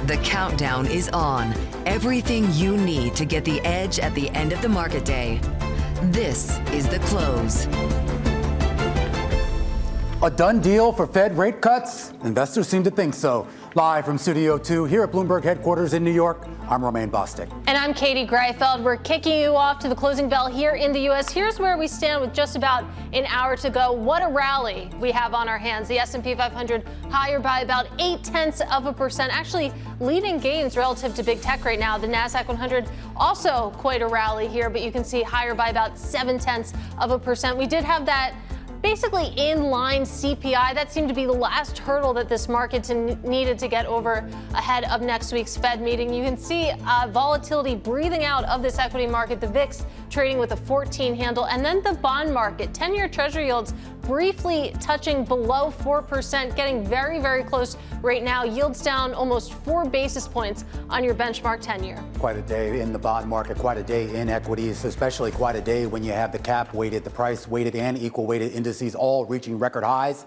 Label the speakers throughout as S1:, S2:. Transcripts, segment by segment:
S1: The countdown is on. Everything you need to get the edge at the end of the market day. This is The Close.
S2: A done deal for Fed rate cuts? Investors seem to think so. Live from Studio 2 here at Bloomberg headquarters in New York, I'm Romaine Bostick.
S3: And I'm Katie Greifeld. We're kicking you off to the closing bell here in the U.S. Here's where we stand with just about an hour to go. What a rally we have on our hands. The S&P 500 higher by about 0.8%, actually leading gains relative to big tech right now. The NASDAQ 100 also quite a rally here, but you can see higher by about 0.7%. We did have that basically in-line CPI. That seemed to be the last hurdle that this market needed to get over ahead of next week's Fed meeting. You can see volatility breathing out of this equity market. The VIX trading with a 14 handle. And then the bond market, 10-year Treasury yields briefly touching below 4%, getting very, very close right now. Yields down almost 4 basis points on your benchmark 10-year.
S2: Quite a day in the bond market, quite a day in equities, especially quite a day when you have the cap weighted, the price weighted, and equal weighted indices all reaching record highs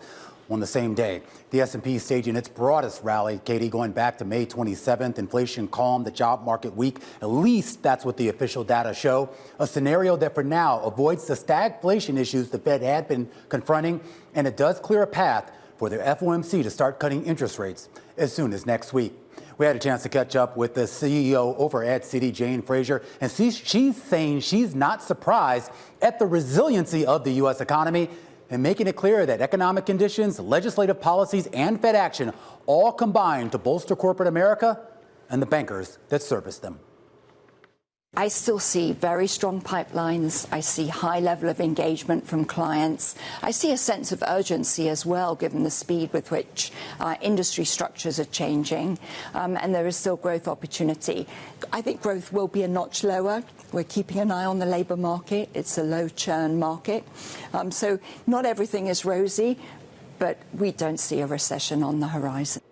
S2: on the same day. The S&P staging its broadest rally, Katie, going back to May 27th. Inflation calm, the job market weak. At least that's what the official data show. A scenario that for now avoids the stagflation issues the Fed had been confronting, and it does clear a path for the FOMC to start cutting interest rates as soon as next week. We had a chance to catch up with the CEO over at Citi, Jane Fraser, and she's saying she's not surprised at the resiliency of the U.S. economy, and making it clear that economic conditions, legislative policies, and Fed action all combine to bolster corporate America and the bankers that service them.
S4: I still see very strong pipelines. I see high level of engagement from clients. I see a sense of urgency as well, given the speed with which industry structures are changing. And there is still growth opportunity. I think growth will be a notch lower. We're keeping an eye on the labor market. It's a low churn market. So not everything is rosy, but we don't see a recession on the horizon.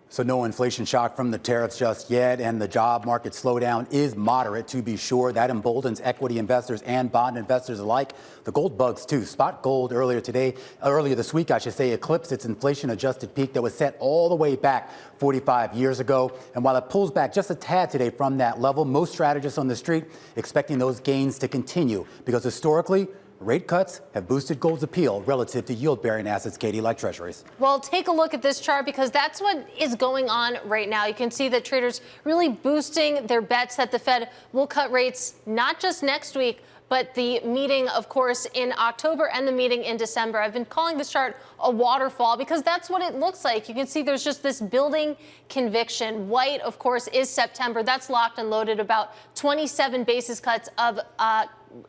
S2: So no inflation shock from the tariffs just yet, and the job market slowdown is moderate, to be sure. That emboldens equity investors and bond investors alike. The gold bugs, too. Spot gold earlier this week, eclipsed its inflation-adjusted peak that was set all the way back 45 years ago. And while it pulls back just a tad today from that level, most strategists on the street expecting those gains to continue because historically, rate cuts have boosted gold's appeal relative to yield-bearing assets, Katie, like treasuries.
S3: Well, take a look at this chart because that's what is going on right now. You can see that traders really boosting their bets that the Fed will cut rates not just next week, but the meeting, of course, in October and the meeting in December. I've been calling this chart a waterfall because that's what it looks like. You can see there's just this building conviction. White, of course, is September. That's locked and loaded, about 27 basis cuts of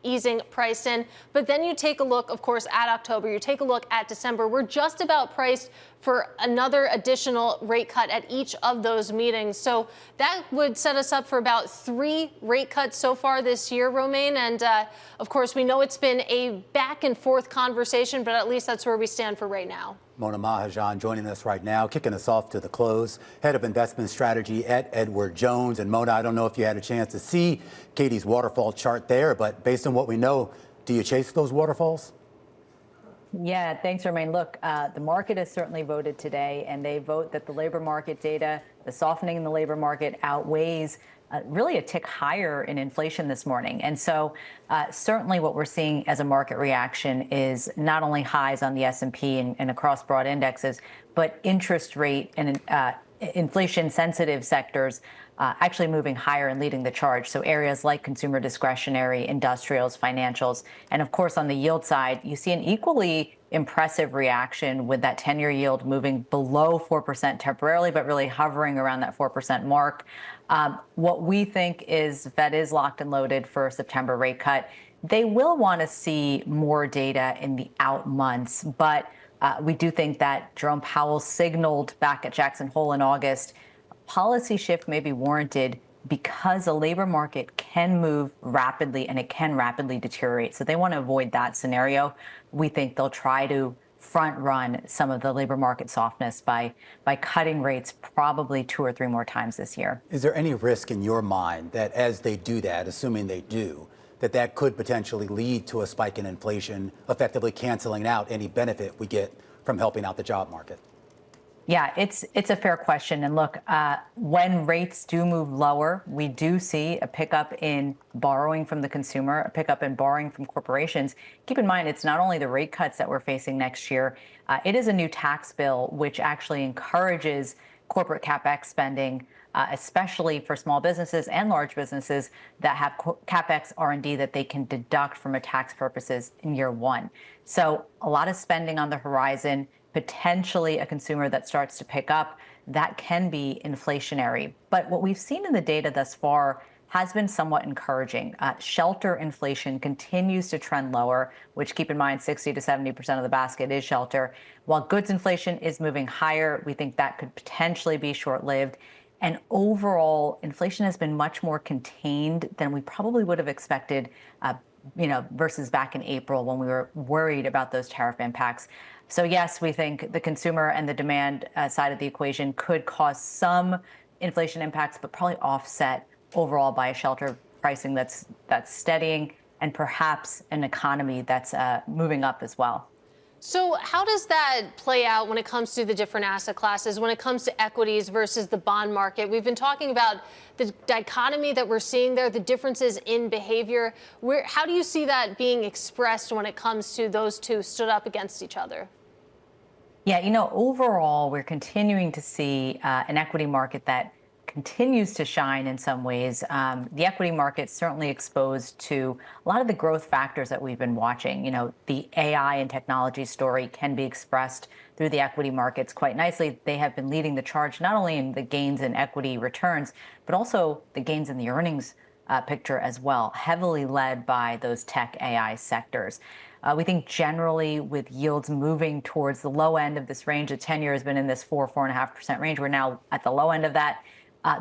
S3: easing priced in. But then you take a look, of course, at October. You take a look at December. We're just about priced for another additional rate cut at each of those meetings. So that would set us up for about 3 rate cuts so far this year, Romaine. And of course, we know it's been a back and forth conversation, but at least that's where we stand for right now.
S2: Mona Mahhajan joining us right now, kicking us off to the close, head of investment strategy at Edward Jones. And Mona, I don't know if you had a chance to see Katie's waterfall chart there, but based on what we know, do you chase those waterfalls?
S5: Yeah, thanks, Romaine. Look, the market has certainly voted today, and they vote that the labor market data, the softening in the labor market outweighs really a tick higher in inflation this morning. And so certainly what we're seeing as a market reaction is not only highs on the S&P and across broad indexes, but interest rate and inflation sensitive sectors actually moving higher and leading the charge. So areas like consumer discretionary, industrials, financials, and of course on the yield side, you see an equally impressive reaction with that 10-year yield moving below 4% temporarily, but really hovering around that 4% mark. What we think is the Fed is locked and loaded for a September rate cut. They will want to see more data in the out months, but we do think that Jerome Powell signaled back at Jackson Hole in August, policy shift may be warranted because the labor market can move rapidly and it can rapidly deteriorate. So they want to avoid that scenario. We think they'll try to front run some of the labor market softness by cutting rates probably 2 or 3 more times this year.
S2: Is there any risk in your mind that as they do that, assuming they do, that could potentially lead to a spike in inflation, effectively canceling out any benefit we get from helping out the job market?
S5: Yeah, it's a fair question. And look, when rates do move lower, we do see a pickup in borrowing from the consumer, a pickup in borrowing from corporations. Keep in mind, it's not only the rate cuts that we're facing next year, it is a new tax bill, which actually encourages corporate CapEx spending, especially for small businesses and large businesses that have CapEx R&D that they can deduct from a tax purposes in year one. So a lot of spending on the horizon, potentially a consumer that starts to pick up, that can be inflationary. But what we've seen in the data thus far has been somewhat encouraging. Shelter inflation continues to trend lower, which, keep in mind, 60 to 70% of the basket is shelter. While goods inflation is moving higher, we think that could potentially be short-lived. And overall, inflation has been much more contained than we probably would have expected, versus back in April when we were worried about those tariff impacts. So yes, we think the consumer and the demand side of the equation could cause some inflation impacts, but probably offset overall by a shelter pricing that's steadying and perhaps an economy that's moving up as well.
S3: So how does that play out when it comes to the different asset classes, when it comes to equities versus the bond market? We've been talking about the dichotomy that we're seeing there, the differences in behavior. How do you see that being expressed when it comes to those two stood up against each other?
S5: Yeah, overall, we're continuing to see an equity market that continues to shine in some ways. The equity market's certainly exposed to a lot of the growth factors that we've been watching. The AI and technology story can be expressed through the equity markets quite nicely. They have been leading the charge, not only in the gains in equity returns, but also the gains in the earnings picture as well, heavily led by those tech AI sectors. We think generally with yields moving towards the low end of this range, the 10-year has been in this 4.5% range. We're now at the low end of that.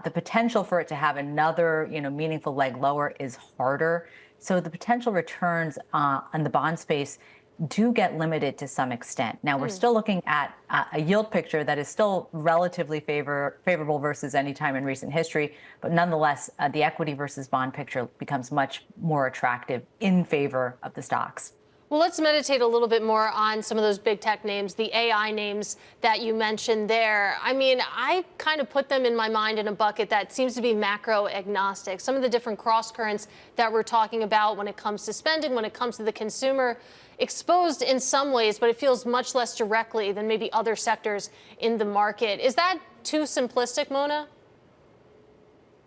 S5: The potential for it to have another, meaningful leg lower is harder. So the potential returns on the bond space do get limited to some extent. Now, we're still looking at a yield picture that is still relatively favorable versus any time in recent history. But nonetheless, the equity versus bond picture becomes much more attractive in favor of the stocks.
S3: Well, let's meditate a little bit more on some of those big tech names, the AI names that you mentioned there. I mean, I kind of put them in my mind in a bucket that seems to be macro agnostic. Some of the different cross currents that we're talking about when it comes to spending, when it comes to the consumer, exposed in some ways, but it feels much less directly than maybe other sectors in the market. Is that too simplistic, Mona?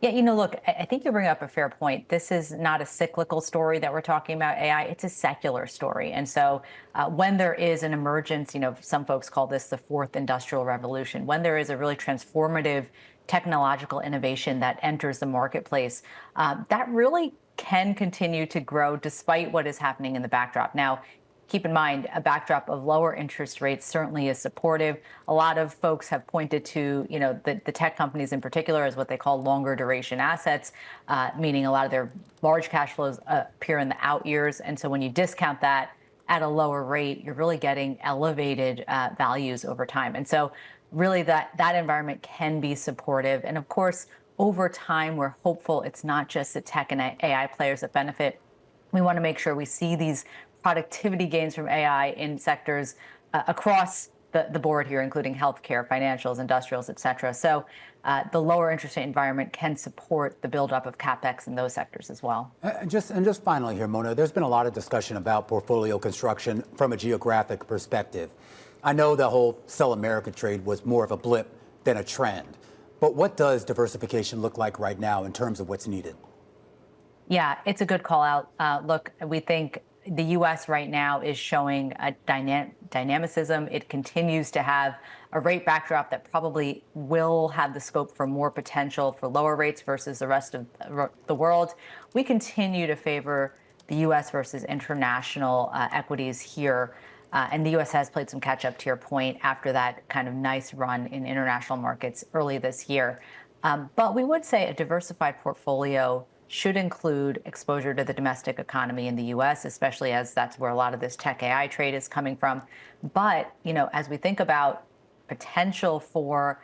S5: Yeah, look, I think you bring up a fair point. This is not a cyclical story that we're talking about AI. It's a secular story. And so when there is an emergence, some folks call this the fourth industrial revolution, when there is a really transformative technological innovation that enters the marketplace, that really can continue to grow despite what is happening in the backdrop. Now, keep in mind, a backdrop of lower interest rates certainly is supportive. A lot of folks have pointed to, the tech companies in particular as what they call longer duration assets, meaning a lot of their large cash flows appear in the out years. And so when you discount that at a lower rate, you're really getting elevated values over time. And so really that environment can be supportive. And of course, over time, we're hopeful it's not just the tech and AI players that benefit. We want to make sure we see these productivity gains from AI in sectors across the board here, including healthcare, financials, industrials, et cetera. So the lower interest rate environment can support the buildup of CapEx in those sectors as well.
S2: And just finally here, Mona, there's been a lot of discussion about portfolio construction from a geographic perspective. I know the whole Sell America trade was more of a blip than a trend. But what does diversification look like right now in terms of what's needed?
S5: Yeah, it's a good call out. Look, we think the U.S. right now is showing a dynamicism. It continues to have a rate backdrop that probably will have the scope for more potential for lower rates versus the rest of the world. We continue to favor the U.S. versus international equities here. And the U.S. has played some catch up, to your point, after that kind of nice run in international markets early this year. But we would say a diversified portfolio should include exposure to the domestic economy in the U.S., especially as that's where a lot of this tech AI trade is coming from. But, as we think about potential for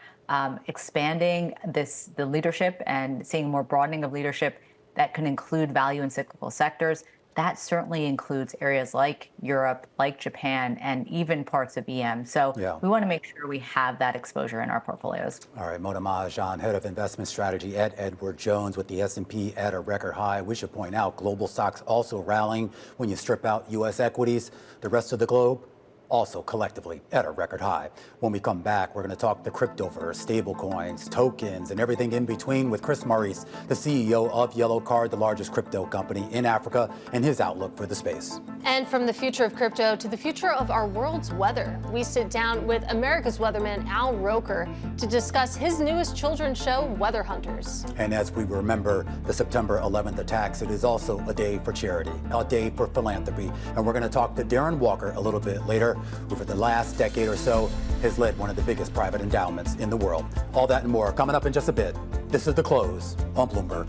S5: expanding the leadership and seeing more broadening of leadership that can include value in cyclical sectors, that certainly includes areas like Europe, like Japan, and even parts of EM. So we want to make sure we have that exposure in our portfolios.
S2: All right, Mona Mahhajan, head of investment strategy at Edward Jones, with the S&P at a record high. We should point out global stocks also rallying when you strip out U.S. equities. The rest of the globe also collectively at a record high. When we come back, we're going to talk the cryptoverse, stablecoins, tokens, and everything in between with Maurice, the CEO of Yellow Card, the largest crypto company in Africa, and his outlook for the space.
S3: And from the future of crypto to the future of our world's weather, we sit down with America's weatherman Al Roker to discuss his newest children's show, Weather Hunters. And
S2: as we remember the September 11th attacks, it is also a day for charity, a day for philanthropy. And we're going to talk to Darren Walker a little bit later, who for the last decade or so has led one of the biggest private endowments in the world. All that and more coming up in just a bit. This is The Close on Bloomberg.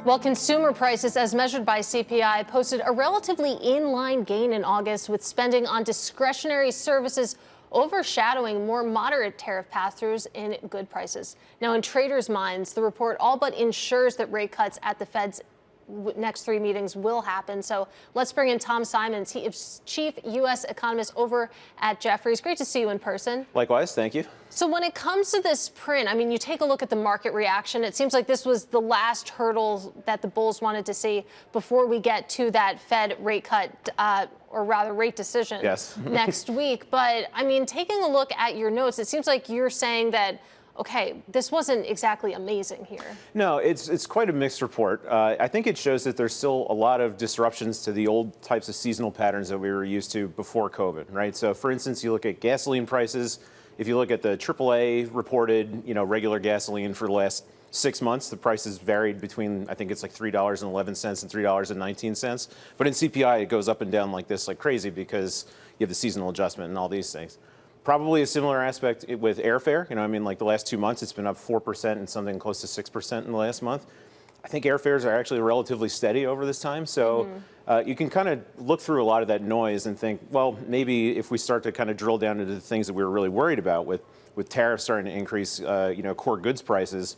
S3: Well, consumer prices, as measured by CPI, posted a relatively in-line gain in August, with spending on discretionary services overshadowing more moderate tariff pass-throughs in good prices. Now, in traders' minds, the report all but ensures that rate cuts at the Fed's next 3 meetings will happen. So let's bring in Tom Simons. He is chief U.S. economist over at Jefferies. Great to see you in person.
S6: Likewise, thank you.
S3: So when it comes to this print, I mean, you take a look at the market reaction. It seems like this was the last hurdle that the bulls wanted to see before we get to that Fed rate cut, or rather rate decision next week. But I mean, taking a look at your notes, it seems like you're saying that, okay, this wasn't exactly amazing here.
S6: No, it's quite a mixed report. I think it shows that there's still a lot of disruptions to the old types of seasonal patterns that we were used to before COVID, right? So, for instance, you look at gasoline prices. If you look at the AAA reported, regular gasoline for the last 6 months, the prices varied between, I think it's like $3.11 and $3.19. But in CPI, it goes up and down like this, like crazy, because you have the seasonal adjustment and all these things. Probably a similar aspect with airfare. Like the last 2 months, it's been up 4% and something close to 6% in the last month. I think airfares are actually relatively steady over this time. So you can kind of look through a lot of that noise and think, well, maybe if we start to kind of drill down into the things that we were really worried about with tariffs starting to increase, core goods prices,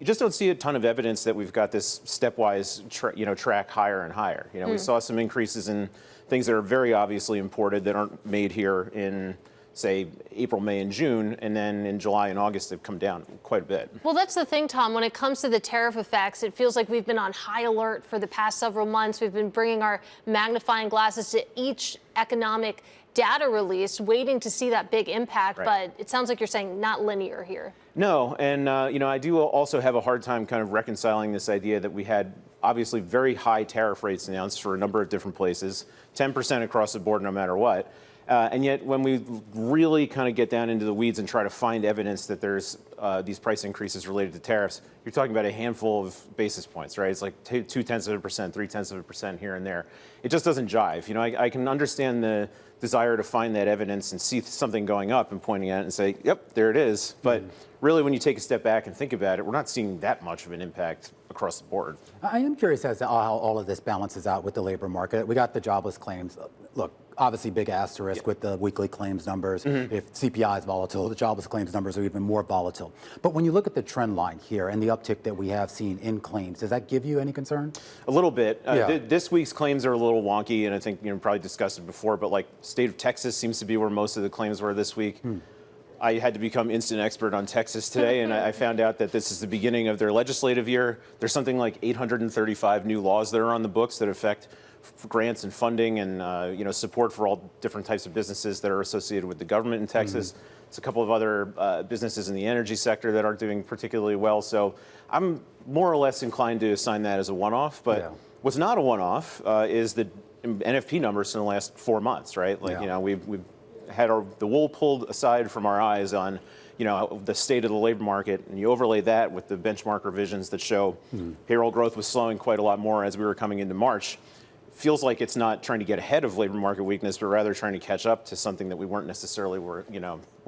S6: you just don't see a ton of evidence that we've got this stepwise, track higher and higher. We saw some increases in things that are very obviously imported that aren't made here in, say, April, May, and June, and then in July and August, they've come down quite a bit.
S3: Well, that's the thing, Tom. When it comes to the tariff effects, it feels like we've been on high alert for the past several months. We've been bringing our magnifying glasses to each economic data release, waiting to see that big impact. Right. But it sounds like you're saying not linear here.
S6: No, and I do also have a hard time kind of reconciling this idea that we had obviously very high tariff rates announced for a number of different places, 10% across the board no matter what. And yet, when we really kind of get down into the weeds and try to find evidence that there's these price increases related to tariffs, you're talking about a handful of basis points, right? It's like 0.2%, 0.3% here and there. It just doesn't jive. I can understand the desire to find that evidence and see something going up and pointing at it and say, yep, there it is. But really, when you take a step back and think about it, we're not seeing that much of an impact across the board.
S2: I am curious as to how all of this balances out with the labor market. We got the jobless claims. Look, obviously big asterisk with the weekly claims numbers. If CPI is volatile, the jobless claims numbers are even more volatile. But when you look at the trend line here and the uptick that we have seen in claims, does that give you any concern?
S6: A little bit. This week's claims are a little wonky, and I think probably discussed it before, but like state of Texas seems to be where most of the claims were this week. I had to become instant expert on Texas today, and I found out that this is the beginning of their legislative year. There's something like 835 new laws that are on the books that affect grants and funding and support for all different types of businesses that are associated with the government in Texas. It's a couple of other businesses in the energy sector that aren't doing particularly well. So I'm more or less inclined to assign that as a one-off. But what's not a one-off is the NFP numbers in the last 4 months, right? We've had the wool pulled aside from our eyes on, the state of the labor market, and you overlay that with the benchmark revisions that show payroll growth was slowing quite a lot more as we were coming into March. Feels like it's not trying to get ahead of labor market weakness, but rather trying to catch up to something that we weren't necessarily weren't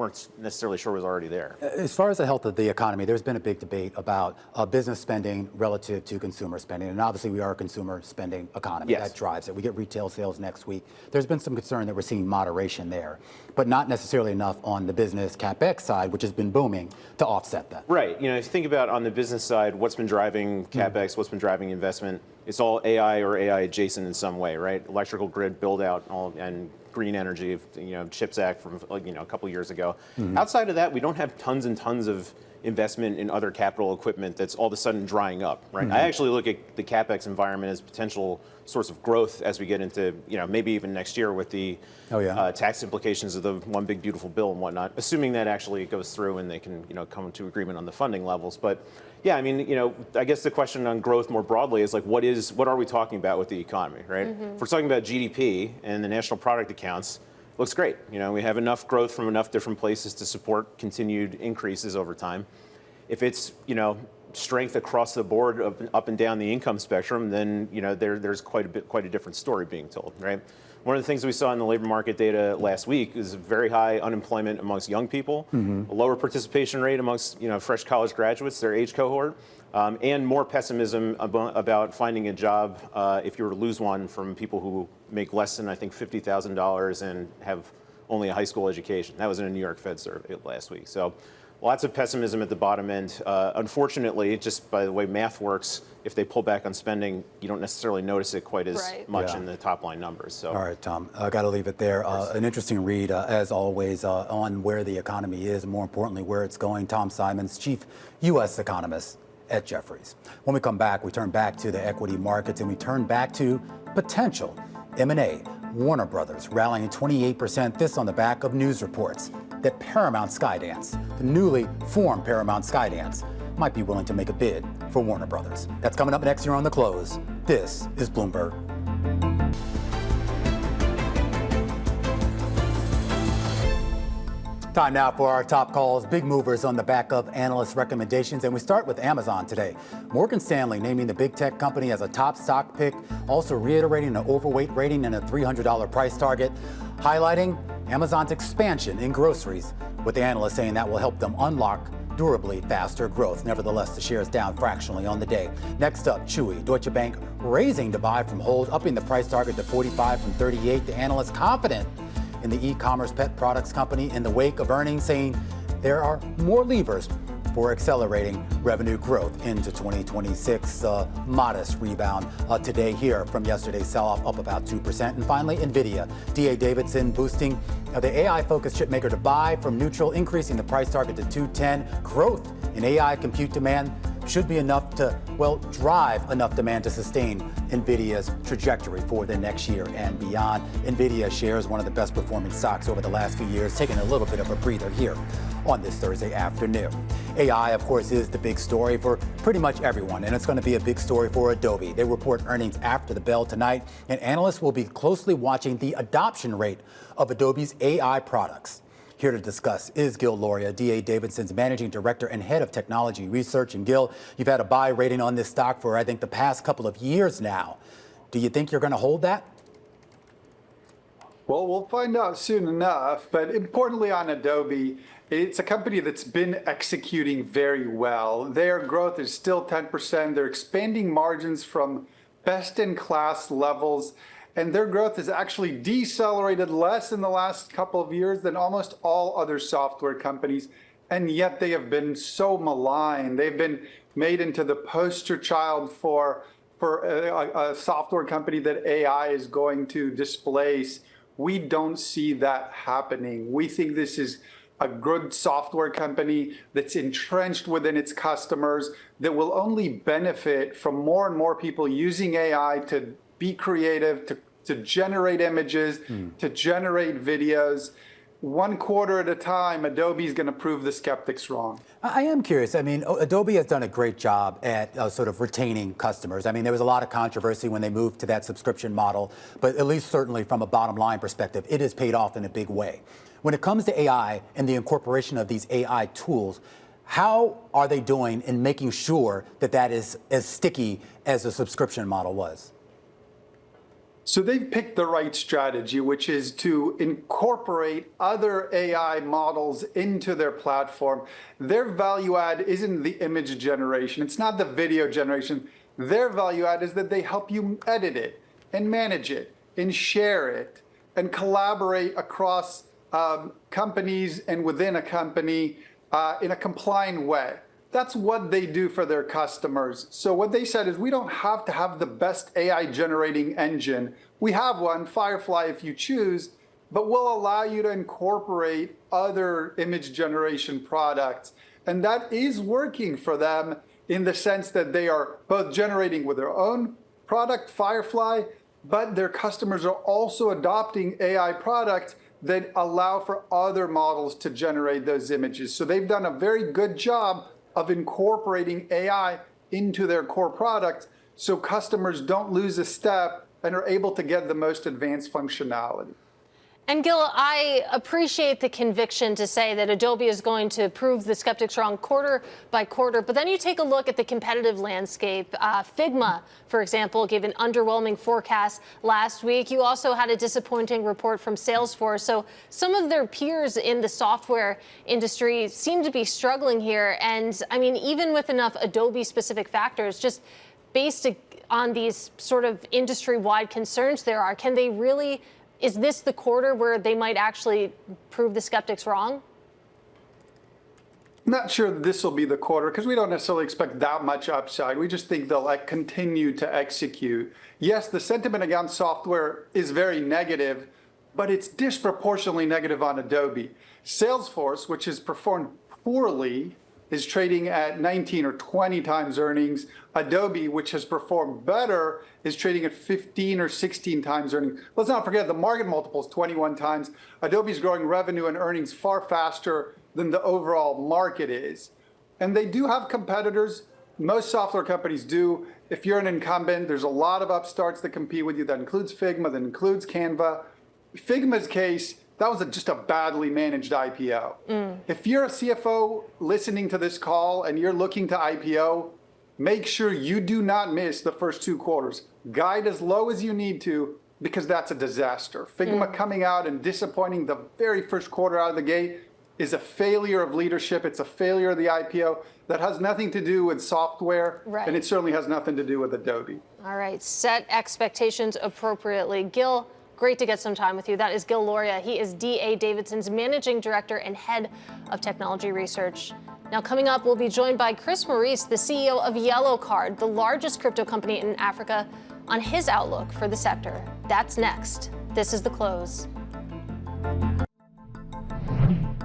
S6: weren't necessarily sure was already there.
S2: As far as the health of the economy, there's been a big debate about business spending relative to consumer spending. And obviously, we are a consumer spending economy.
S6: Yes.
S2: That drives it. We get retail sales next week. There's been some concern that we're seeing moderation there, but not necessarily enough on the business CapEx side, which has been booming, to offset that.
S6: Right. You know, if you think about on the business side, what's been driving CapEx, what's been driving investment, it's all AI or AI adjacent in some way, right? Electrical grid build out and green energy, you know, CHIPS Act from, you know, a couple years ago. Outside of that, we don't have tons and tons of investment in other capital equipment that's all of a sudden drying up, right? I actually look at the CapEx environment as potential source of growth as we get into, you know, maybe even next year with the tax implications of the one big beautiful bill and whatnot, assuming that actually goes through and they can, you know, come to agreement on the funding levels. But yeah, I mean, you know, I guess the question on growth more broadly is like, what are we talking about with the economy, right? If we're talking about GDP and the national product accounts, looks great. You know, we have enough growth from enough different places to support continued increases over time. If it's, you know, strength across the board up and down the income spectrum, then, you know, there's quite a different story being told, right? One of the things we saw in the labor market data last week is very high unemployment amongst young people, a lower participation rate amongst, you know, fresh college graduates, their age cohort, and more pessimism about finding a job if you were to lose one from people who make less than, I think, $50,000 and have only a high school education. That was in a New York Fed survey last week. So lots of pessimism at the bottom end. Unfortunately, just by the way math works, if they pull back on spending, you don't necessarily notice it quite as much in the top line numbers. So. All
S2: right, Tom, I got to leave it there. An interesting read, as always, on where the economy is, and more importantly, where it's going. Tom Simons, chief U.S. economist at Jefferies. When we come back, we turn back to the equity markets and we turn back to potential M&A. Warner Brothers rallying 28%, this on the back of news reports that Paramount Skydance, the newly formed Paramount Skydance, might be willing to make a bid for Warner Brothers. That's coming up next year on The Close. This is Bloomberg. Time now for our top calls, big movers on the back of analyst recommendations, and we start with Amazon today. Morgan Stanley naming the big tech company as a top stock pick, also reiterating an overweight rating and a $300 price target, highlighting Amazon's expansion in groceries, with the analysts saying that will help them unlock durably faster growth. Nevertheless, the share is down fractionally on the day. Next up, Chewy, Deutsche Bank raising to buy from hold, upping the price target to 45 from 38. The analysts confident in the e-commerce pet products company in the wake of earnings, saying there are more levers for accelerating revenue growth into 2026. Modest rebound today here from yesterday's sell-off, up about 2%. And finally, NVIDIA, D.A. Davidson boosting the AI-focused chipmaker to buy from neutral, increasing the price target to 210. Growth in AI compute demand should be enough to, well, drive enough demand to sustain NVIDIA's trajectory for the next year and beyond. NVIDIA shares one of the best performing stocks over the last few years, taking a little bit of a breather here on this Thursday afternoon. AI, of course, is the big story for pretty much everyone, and it's going to be a big story for Adobe. They report earnings after the bell tonight, and analysts will be closely watching the adoption rate of Adobe's AI products. Here to discuss is Gil Luria, D.A. Davidson's managing director and head of technology research. And Gil, you've had a buy rating on this stock for, I think, the past couple of years now. Do you think you're going to hold that?
S7: Well, we'll find out soon enough. But importantly on Adobe, it's a company that's been executing very well. Their growth is still 10%. They're expanding margins from best-in-class levels. And their growth has actually decelerated less in the last couple of years than almost all other software companies. And yet they have been so maligned. They've been made into the poster child for a software company that AI is going to displace. We don't see that happening. We think this is a good software company that's entrenched within its customers, that will only benefit from more and more people using AI to be creative, to generate images, to generate videos. One quarter at a time, Adobe's going to prove the skeptics wrong.
S2: I am curious. I mean, Adobe has done a great job at sort of retaining customers. I mean, there was a lot of controversy when they moved to that subscription model, but at least certainly from a bottom line perspective, it has paid off in a big way. When it comes to AI and the incorporation of these AI tools, how are they doing in making sure that that is as sticky as the subscription model was?
S7: So they've picked the right strategy, which is to incorporate other AI models into their platform. Their value add isn't the image generation. It's not the video generation. Their value add is that they help you edit it and manage it and share it and collaborate across companies and within a company in a compliant way. That's what they do for their customers. So what they said is, we don't have to have the best AI generating engine. We have one, Firefly, if you choose, but we'll allow you to incorporate other image generation products. And that is working for them in the sense that they are both generating with their own product, Firefly, but their customers are also adopting AI products that allow for other models to generate those images. So they've done a very good job of incorporating AI into their core products so customers don't lose a step and are able to get the most advanced functionality.
S3: And Gil, I appreciate the conviction to say that Adobe is going to prove the skeptics wrong quarter by quarter. But then you take a look at the competitive landscape. Figma, for example, gave an underwhelming forecast last week. You also had a disappointing report from Salesforce. So some of their peers in the software industry seem to be struggling here. And I mean, even with enough Adobe-specific factors, just based on these sort of industry-wide concerns there are, can they really? Is this the quarter where they might actually prove the skeptics wrong?
S7: Not sure this will be the quarter because we don't necessarily expect that much upside. We just think they'll continue to execute. Yes, the sentiment against software is very negative, but it's disproportionately negative on Adobe. Salesforce, which has performed poorly, is trading at 19 or 20 times earnings. Adobe, which has performed better, is trading at 15 or 16 times earnings. Let's not forget the market multiple is 21 times. Adobe's growing revenue and earnings far faster than the overall market is. And they do have competitors. Most software companies do. If you're an incumbent, there's a lot of upstarts that compete with you. That includes Figma, that includes Canva. Figma's case, that was just a badly managed IPO. If you're a CFO listening to this call and you're looking to IPO, make sure you do not miss the first 2 quarters. Guide as low as you need to, because that's a disaster. Figma coming out and disappointing the very first quarter out of the gate is a failure of leadership. It's a failure of the IPO that has nothing to do with software, and it certainly has nothing to do with Adobe.
S3: All right, set expectations appropriately. Gil, great to get some time with you. That is Gil Luria. He is D.A. Davidson's Managing Director and Head of Technology Research. Now, coming up, we'll be joined by Chris Maurice, the CEO of Yellow Card, the largest crypto company in Africa, on his outlook for the sector. That's next. This is The Close.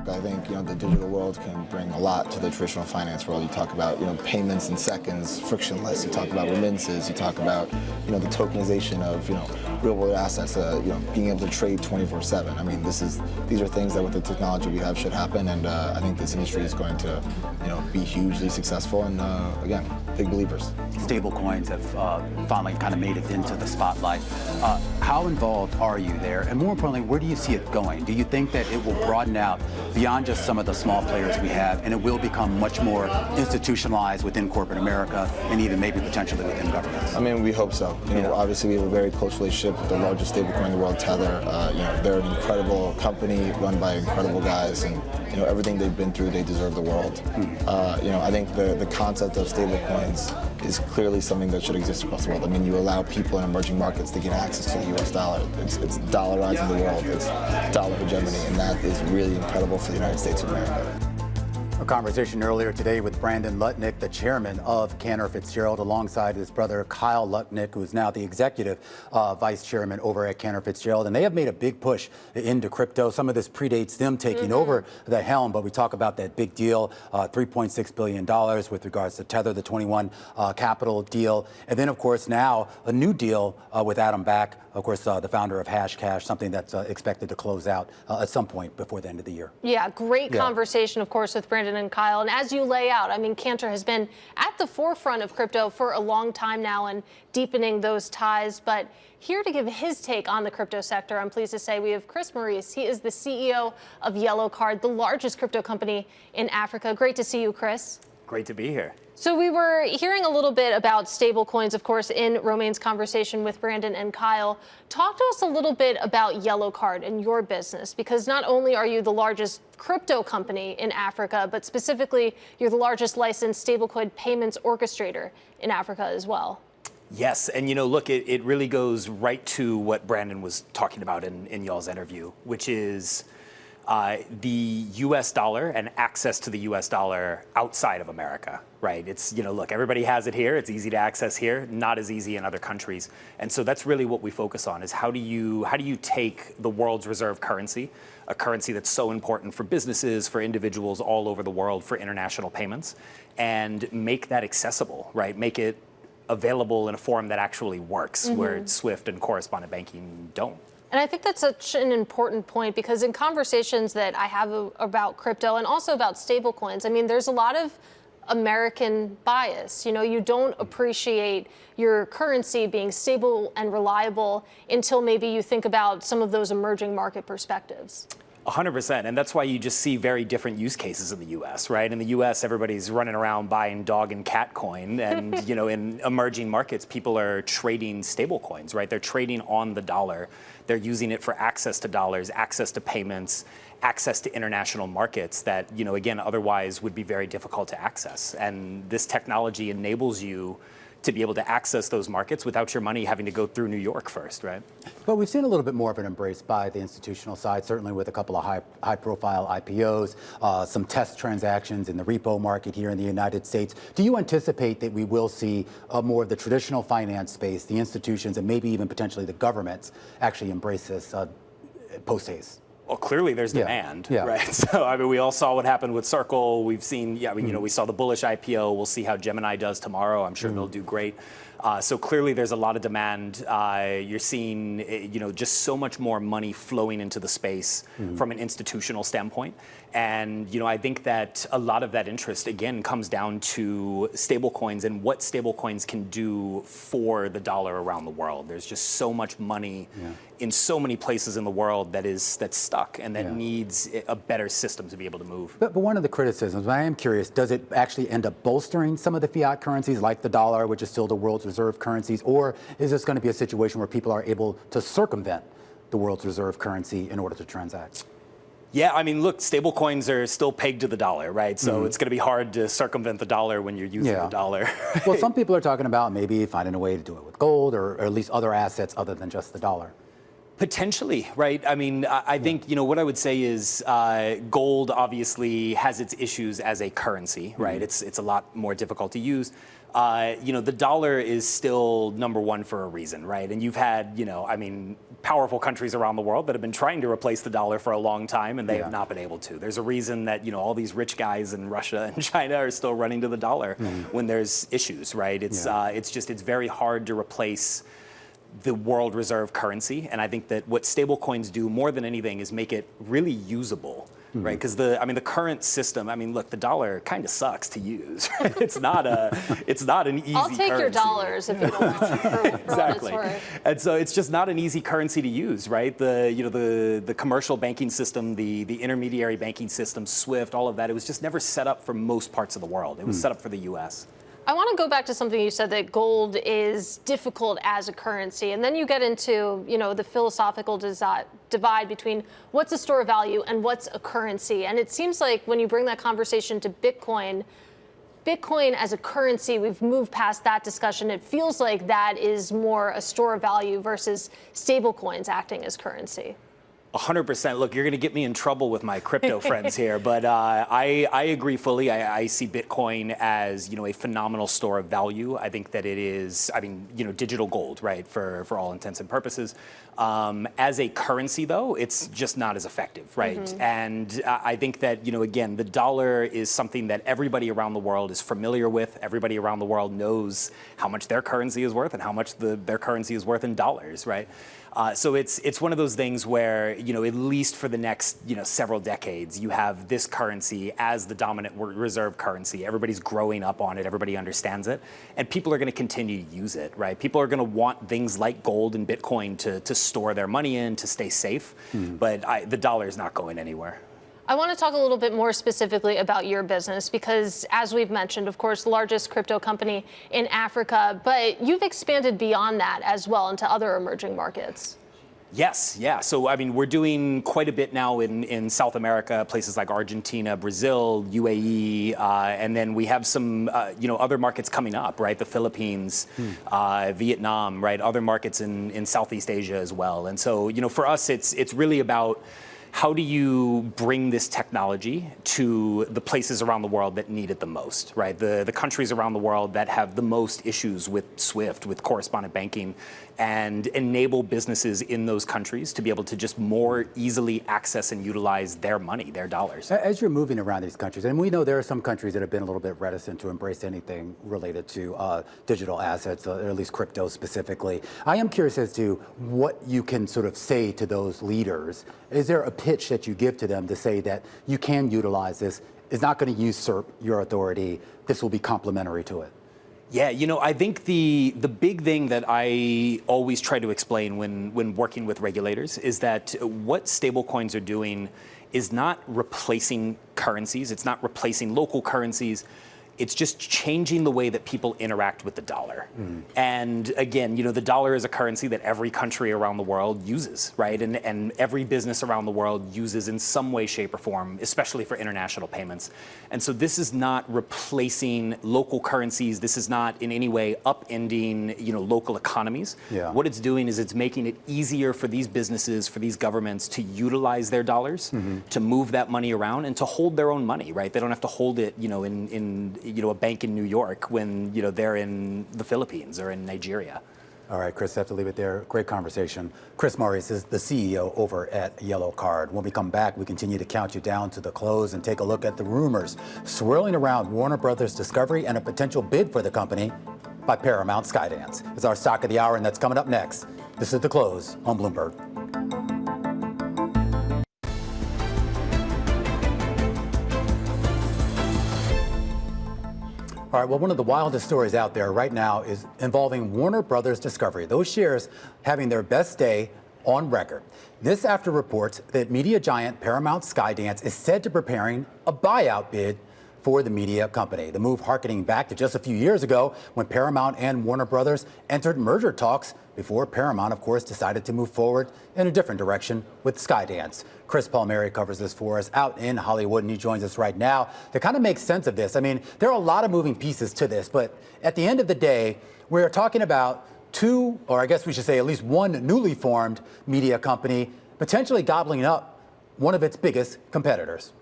S8: I think, the digital world can bring a lot to the traditional finance world. You talk about, payments in seconds, frictionless. You talk about remittances. You talk about, the tokenization of, real-world assets. Being able to trade 24/7. I mean, these are things that with the technology we have should happen, and I think this industry is going to, be hugely successful. And again, big believers.
S2: Stable coins have finally kind of made it into the spotlight. How involved are you there? And more importantly, where do you see it going? Do you think that it will broaden out beyond just some of the small players we have, and it will become much more institutionalized within corporate America and even maybe potentially within governments?
S8: I mean, we hope so. Obviously we have a very close relationship with the largest stablecoin in the world, Tether. They're an incredible company run by incredible guys, and everything they've been through, they deserve the world. I think the concept of stablecoins is clearly something that should exist across the world. I mean, you allow people in emerging markets to get access to the US dollar. It's dollarizing the world. It's dollar hegemony, and that is really incredible for the United States of America.
S2: A conversation earlier today with Brandon Lutnick, the chairman of Cantor Fitzgerald, alongside his brother Kyle Lutnick, who is now the executive vice chairman over at Cantor Fitzgerald. And they have made a big push into crypto. Some of this predates them taking over the helm, but we talk about that big deal, $3.6 billion with regards to Tether, the 21 Capital deal. And then, of course, now a new deal with Adam Back, of course, the founder of Hashcash, something that's expected to close out at some point before the end of the year.
S3: Yeah, great conversation, of course, with Brandon and Kyle. And as you lay out, I mean, Cantor has been at the forefront of crypto for a long time now and deepening those ties. But here to give his take on the crypto sector, I'm pleased to say we have Chris Maurice. He is the CEO of Yellow Card, the largest crypto company in Africa. Great to see you, Chris.
S9: Great to be here.
S3: So we were hearing a little bit about stablecoins, of course, in Romaine's conversation with Brandon and Kyle. Talk to us a little bit about Yellow Card and your business, because not only are you the largest crypto company in Africa, but specifically you're the largest licensed stablecoin payments orchestrator in Africa as well.
S9: Yes, and look, it really goes right to what Brandon was talking about in y'all's interview, which is the U.S. dollar and access to the U.S. dollar outside of America, right? It's, look, everybody has it here. It's easy to access here, not as easy in other countries. And so that's really what we focus on, is how do you take the world's reserve currency, a currency that's so important for businesses, for individuals all over the world, for international payments, and make that accessible, right? Make it available in a form that actually works, where SWIFT and correspondent banking don't.
S3: And I think that's such an important point, because in conversations that I have about crypto and also about stablecoins, I mean, there's a lot of American bias. You don't appreciate your currency being stable and reliable until maybe you think about some of those emerging market perspectives.
S9: 100%, and that's why you just see very different use cases in the U.S., right? In the U.S., everybody's running around buying dog and cat coin, and in emerging markets, people are trading stable coins, right? They're trading on the dollar. They're using it for access to dollars, access to payments, access to international markets that, again, otherwise would be very difficult to access. And this technology enables you to be able to access those markets without your money having to go through New York first, right?
S2: But we've seen a little bit more of an embrace by the institutional side, certainly with a couple of high-profile IPOs, some test transactions in the repo market here in the United States. Do you anticipate that we will see more of the traditional finance space, the institutions, and maybe even potentially the governments actually embrace this post-haste?
S9: Well, clearly there's demand, right? So, I mean, we all saw what happened with Circle. We've seen, we saw the bullish IPO. We'll see how Gemini does tomorrow. I'm sure they'll do great. So clearly there's a lot of demand. You're seeing, just so much more money flowing into the space from an institutional standpoint. And, I think that a lot of that interest, again, comes down to stablecoins and what stablecoins can do for the dollar around the world. There's just so much money in so many places in the world that's stuck and that needs a better system to be able to move.
S2: But one of the criticisms, I am curious, does it actually end up bolstering some of the fiat currencies like the dollar, which is still the world's reserve currencies, or is this going to be a situation where people are able to circumvent the world's reserve currency in order to transact?
S9: Yeah, I mean, look, stable coins are still pegged to the dollar, right? So it's going to be hard to circumvent the dollar when you're using the dollar.
S2: Well, some people are talking about maybe finding a way to do it with gold or at least other assets other than just the dollar.
S9: Potentially, right? I mean, I think, what I would say is gold obviously has its issues as a currency, right? It's a lot more difficult to use. The dollar is still number one for a reason, right? And you've had, powerful countries around the world that have been trying to replace the dollar for a long time, and they have not been able to. There's a reason that, all these rich guys in Russia and China are still running to the dollar when there's issues, right? It's very hard to replace the world reserve currency. And I think that what stable coins do more than anything is make it really usable. Right, because the current system. I mean, look, the dollar kind of sucks to use. Right? It's not an easy.
S3: I'll take
S9: currency.
S3: Your dollars if you don't want for
S9: exactly.
S3: What it's worth.
S9: And so it's just not an easy currency to use, right? The commercial banking system, the intermediary banking system, SWIFT, all of that. It was just never set up for most parts of the world. It was set up for the U.S.
S3: I want to go back to something you said, that gold is difficult as a currency. And then you get into, the philosophical divide between what's a store of value and what's a currency. And it seems like when you bring that conversation to Bitcoin as a currency, we've moved past that discussion. It feels like that is more a store of value versus stablecoins acting as currency.
S9: 100%. Look, you're going to get me in trouble with my crypto friends here, but I agree fully. I see Bitcoin as, a phenomenal store of value. I think that it is, digital gold, right, for all intents and purposes. As a currency, though, it's just not as effective, right? And I think that, again, the dollar is something that everybody around the world is familiar with. Everybody around the world knows how much their currency is worth and how much their currency is worth in dollars, right? So it's one of those things where, at least for the next, several decades, you have this currency as the dominant reserve currency. Everybody's growing up on it. Everybody understands it. And people are going to continue to use it, right? People are going to want things like gold and Bitcoin to store their money in, to stay safe. But the dollar is not going anywhere.
S3: I want to talk a little bit more specifically about your business because, as we've mentioned, of course, largest crypto company in Africa, but you've expanded beyond that as well into other emerging markets.
S9: Yes, yeah. So, I mean, we're doing quite a bit now in South America, places like Argentina, Brazil, UAE, and then we have some, other markets coming up, right? The Philippines, Vietnam, right? Other markets in Southeast Asia as well. And so, for us, it's really about how do you bring this technology to the places around the world that need it the most, right? The countries around the world that have the most issues with SWIFT, with correspondent banking, and enable businesses in those countries to be able to just more easily access and utilize their money, their dollars.
S2: As you're moving around these countries, and we know there are some countries that have been a little bit reticent to embrace anything related to digital assets, or at least crypto specifically. I am curious as to what you can sort of say to those leaders. Is there a pitch that you give to them to say that you can utilize this? It's not going to usurp your authority. This will be complementary to it.
S9: Yeah, I think the big thing that I always try to explain when working with regulators is that what stablecoins are doing is not replacing currencies. It's not replacing local currencies. It's just changing the way that people interact with the dollar. And again, the dollar is a currency that every country around the world uses, right? And every business around the world uses in some way, shape, or form, especially for international payments. And so this is not replacing local currencies. This is not in any way upending, local economies.
S2: Yeah.
S9: What it's doing is it's making it easier for these businesses, for these governments to utilize their dollars, to move that money around and to hold their own money, right? They don't have to hold it, in a bank in New York when, they're in the Philippines or in Nigeria.
S2: All right, Chris, I have to leave it there. Great conversation. Chris Maurice is the CEO over at Yellow Card. When we come back, we continue to count you down to the close and take a look at the rumors swirling around Warner Brothers Discovery and a potential bid for the company by Paramount Skydance. It's our stock of the hour, and that's coming up next. This is The Close on Bloomberg. All right, well, one of the wildest stories out there right now is involving Warner Brothers Discovery. Those shares having their best day on record. This after reports that media giant Paramount Skydance is said to preparing a buyout bid for the media company. The move harkening back to just a few years ago when Paramount and Warner Brothers entered merger talks before Paramount, of course, decided to move forward in a different direction with Skydance. Chris Palmeri covers this for us out in Hollywood, and he joins us right now to kind of make sense of this. I mean, there are a lot of moving pieces to this, but at the end of the day, we're talking about two, or I guess we should say at least one newly formed media company potentially gobbling up one of its biggest competitors.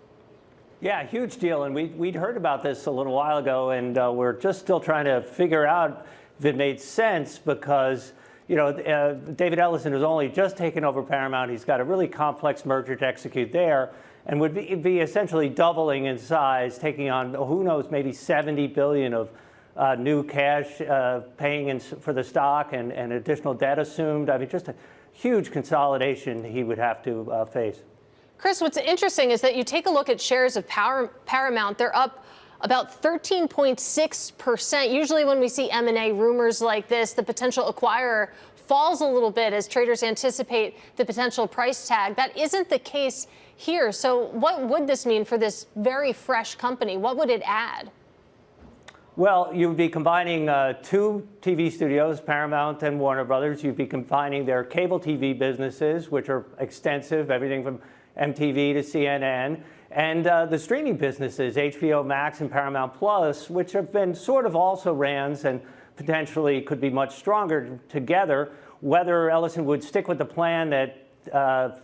S10: Yeah, huge deal. And we'd heard about this a little while ago, and we're just still trying to figure out if it made sense because, David Ellison has only just taken over Paramount. He's got a really complex merger to execute there and would be essentially doubling in size, taking on, who knows, maybe $70 billion of new cash paying for the stock and additional debt assumed. I mean, just a huge consolidation he would have to face.
S3: Chris, what's interesting is that you take a look at shares of Paramount, they're up about 13.6%. Usually when we see M&A rumors like this, the potential acquirer falls a little bit as traders anticipate the potential price tag. That isn't the case here. So what would this mean for this very fresh company? What would it add?
S10: Well, you would be combining two TV studios, Paramount and Warner Brothers. You'd be combining their cable TV businesses, which are extensive, everything from MTV to CNN, and the streaming businesses, HBO Max and Paramount Plus, which have been sort of also rans and potentially could be much stronger together. Whether Ellison would stick with the plan that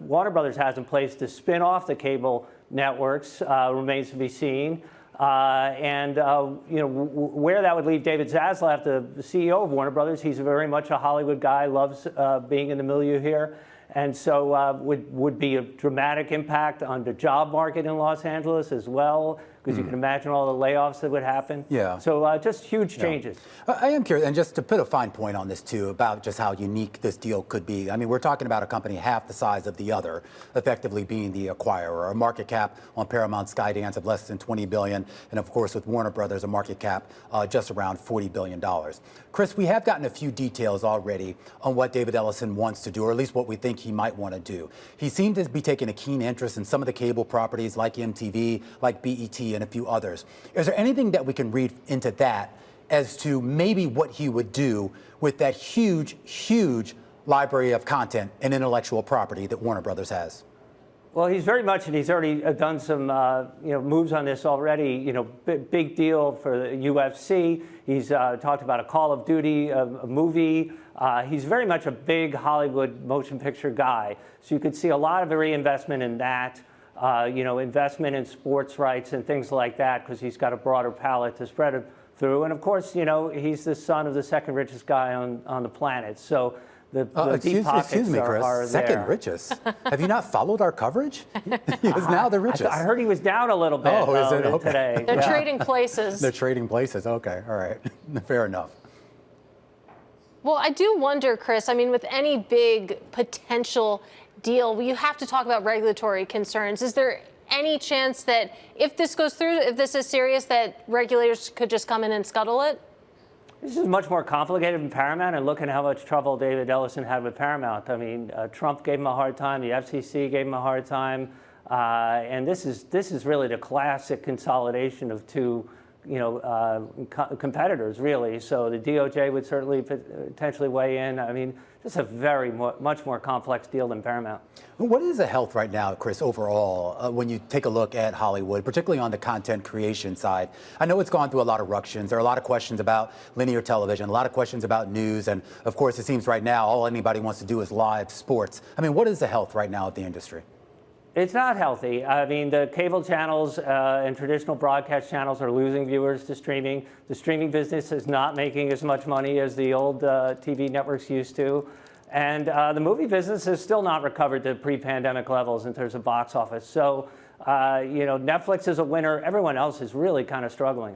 S10: Warner Brothers has in place to spin off the cable networks remains to be seen. Where that would leave David Zaslav, the CEO of Warner Brothers, he's very much a Hollywood guy, loves being in the milieu here. And so would be a dramatic impact on the job market in Los Angeles as well. because you can imagine all the layoffs that would happen.
S2: Yeah.
S10: So just huge changes.
S2: I am curious, and just to put a fine point on this too, about just how unique this deal could be. I mean, we're talking about a company half the size of the other, effectively being the acquirer. A market cap on Paramount Skydance of less than $20 billion, and of course with Warner Brothers, a market cap just around $40 billion. Chris, we have gotten a few details already on what David Ellison wants to do, or at least what we think he might want to do. He seemed to be taking a keen interest in some of the cable properties like MTV, like BET, and a few others. Is there anything that we can read into that as to maybe what he would do with that huge, huge library of content and intellectual property that Warner Brothers has?
S10: Well, he's very much, and he's already done some moves on this already. Big deal for the UFC. He's talked about a Call of Duty a movie. He's very much a big Hollywood motion picture guy. So you could see a lot of reinvestment in that. Investment in sports rights and things like that, because he's got a broader palette to spread it through. And of course, he's the son of the second richest guy on the planet. So the deep pockets
S2: excuse me, Chris.
S10: are
S2: Second
S10: there.
S2: richest. Have you not followed our coverage? He is now the richest.
S10: I heard he was down a little bit
S2: is it? Okay.
S10: today.
S3: They're trading places.
S2: They're trading places. Okay, all right. Fair enough.
S3: Well, I do wonder, Chris, I mean, with any big potential deal, you have to talk about regulatory concerns. Is there any chance that if this goes through, if this is serious, that regulators could just come in and scuttle it?
S10: This is much more complicated than Paramount, and look at how much trouble David Ellison had with Paramount. I mean, Trump gave him a hard time, the FCC gave him a hard time, and this is really the classic consolidation of two, competitors, really. So the DOJ would certainly potentially weigh in. I mean, this is a much more complex deal than Paramount.
S2: What is the health right now, Chris, overall, when you take a look at Hollywood, particularly on the content creation side? I know it's gone through a lot of ructions. There are a lot of questions about linear television, a lot of questions about news, and of course, it seems right now all anybody wants to do is live sports. I mean, what is the health right now of the industry?
S10: It's not healthy. I mean, the cable channels and traditional broadcast channels are losing viewers to streaming. The streaming business is not making as much money as the old TV networks used to. And the movie business has still not recovered to pre-pandemic levels in terms of box office. So, Netflix is a winner. Everyone else is really kind of struggling.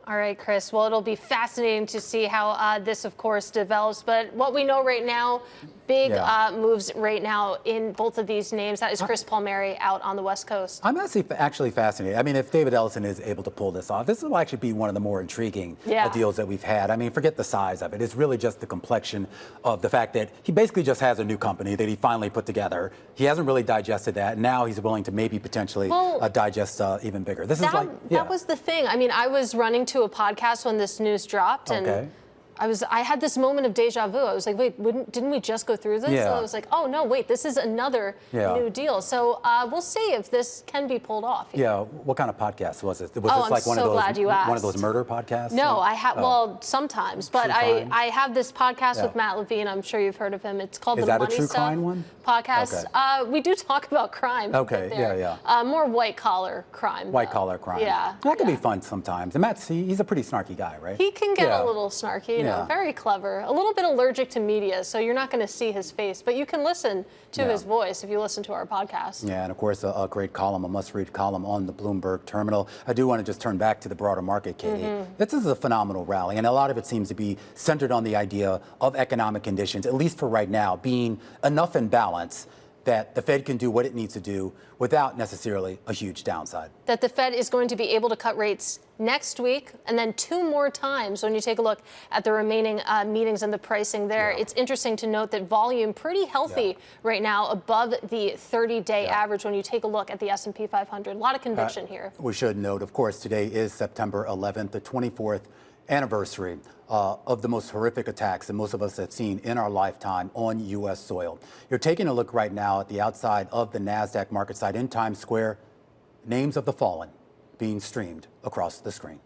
S3: All right, Chris. Well, it'll be fascinating to see how this, of course, develops. But what we know right now, big moves right now in both of these names. That is Chris Palmeri out on the West Coast.
S2: I'm actually fascinated. I mean, if David Ellison is able to pull this off, this will actually be one of the more intriguing deals that we've had. I mean, forget the size of it. It's really just the complexion of the fact that he basically just has a new company that he finally put together. He hasn't really digested that. Now he's willing to maybe potentially digest even bigger. This is like,
S3: that was the thing. I mean, I was running to a podcast when this news dropped, and I had this moment of deja vu. I was like, wait, didn't we just go through this?
S2: Yeah.
S3: So I was like, oh no, wait, this is another new deal. So we'll see if this can be pulled off.
S2: Yeah. What kind of podcast was it? Was this
S3: I'm
S2: like one
S3: so
S2: of
S3: glad you asked.
S2: one of those murder podcasts?
S3: No, I have. Well, sometimes, but I have this podcast with
S2: Yeah.
S3: Matt Levine. I'm sure you've heard of him. It's called
S2: Is
S3: the
S2: that a
S3: Money
S2: true
S3: Stuff
S2: crime one?
S3: podcast.
S2: Okay.
S3: We do talk about crime.
S2: Okay.
S3: There. More white collar crime.
S2: White collar crime.
S3: Yeah.
S2: That can be fun sometimes. And Matt, he's a pretty snarky guy, right?
S3: He can get a little snarky,
S2: Yeah.
S3: very clever, a little bit allergic to media, so you're not going to see his face, but you can listen to his voice if you listen to our podcast.
S2: Yeah, and of course, a great column, a must-read column on the Bloomberg terminal. I do want to just turn back to the broader market, Katie. This is a phenomenal rally, and a lot of it seems to be centered on the idea of economic conditions, at least for right now, being enough in balance that the Fed can do what it needs to do without necessarily a huge downside.
S3: That the Fed is going to be able to cut rates next week and then 2 more times when you take a look at the remaining meetings and the pricing there. It's interesting to note that volume pretty healthy right now, above the 30-day average when you take a look at the S&P 500. A lot of conviction here.
S2: We should note, of course, today is September 11th, the 24th anniversary of the most horrific attacks that most of us have seen in our lifetime on U.S. soil. You're taking a look right now at the outside of the NASDAQ market site in Times Square. Names of the fallen being streamed across the screen.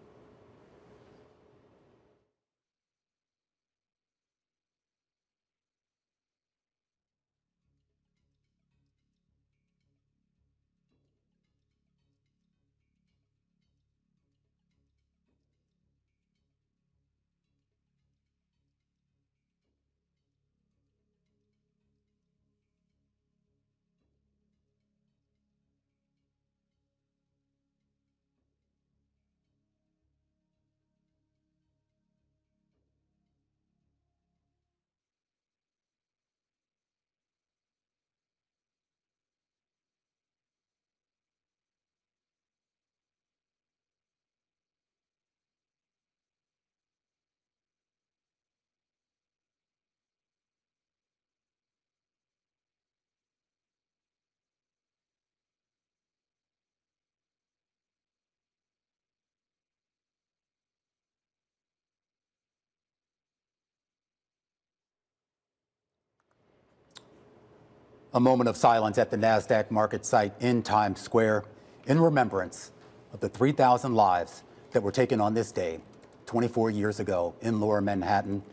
S2: A moment of silence at the NASDAQ market site in Times Square in remembrance of the 3,000 lives that were taken on this day 24 years ago in Lower Manhattan,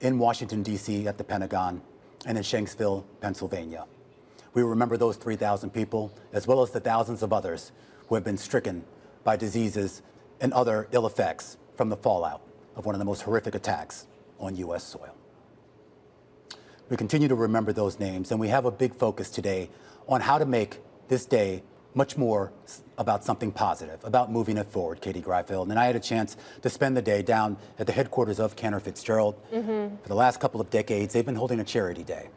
S2: in Washington, D.C. at the Pentagon, and in Shanksville, Pennsylvania. We remember those 3,000 people, as well as the thousands of others who have been stricken by diseases and other ill effects from the fallout of one of the most horrific attacks on U.S. soil. We continue to remember those names, and we have a big focus today on how to make this day much more about something positive, about moving it forward, Katie Greifeld. And I had a chance to spend the day down at the headquarters of Cantor Fitzgerald. For the last couple of decades, they've been holding a charity day.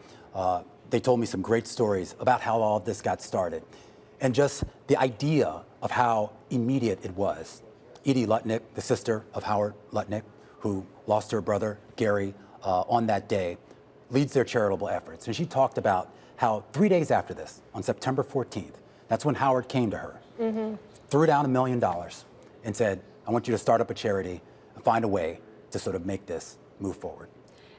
S2: They told me some great stories about how all of this got started and just the idea of how immediate it was. Edie Lutnick, the sister of Howard Lutnick, who lost her brother, Gary, on that day, leads their charitable efforts. And she talked about how 3 days after this, on September 14th, that's when Howard came to her, threw down $1 million and said, I want you to start up a charity and find a way to sort of make this move forward.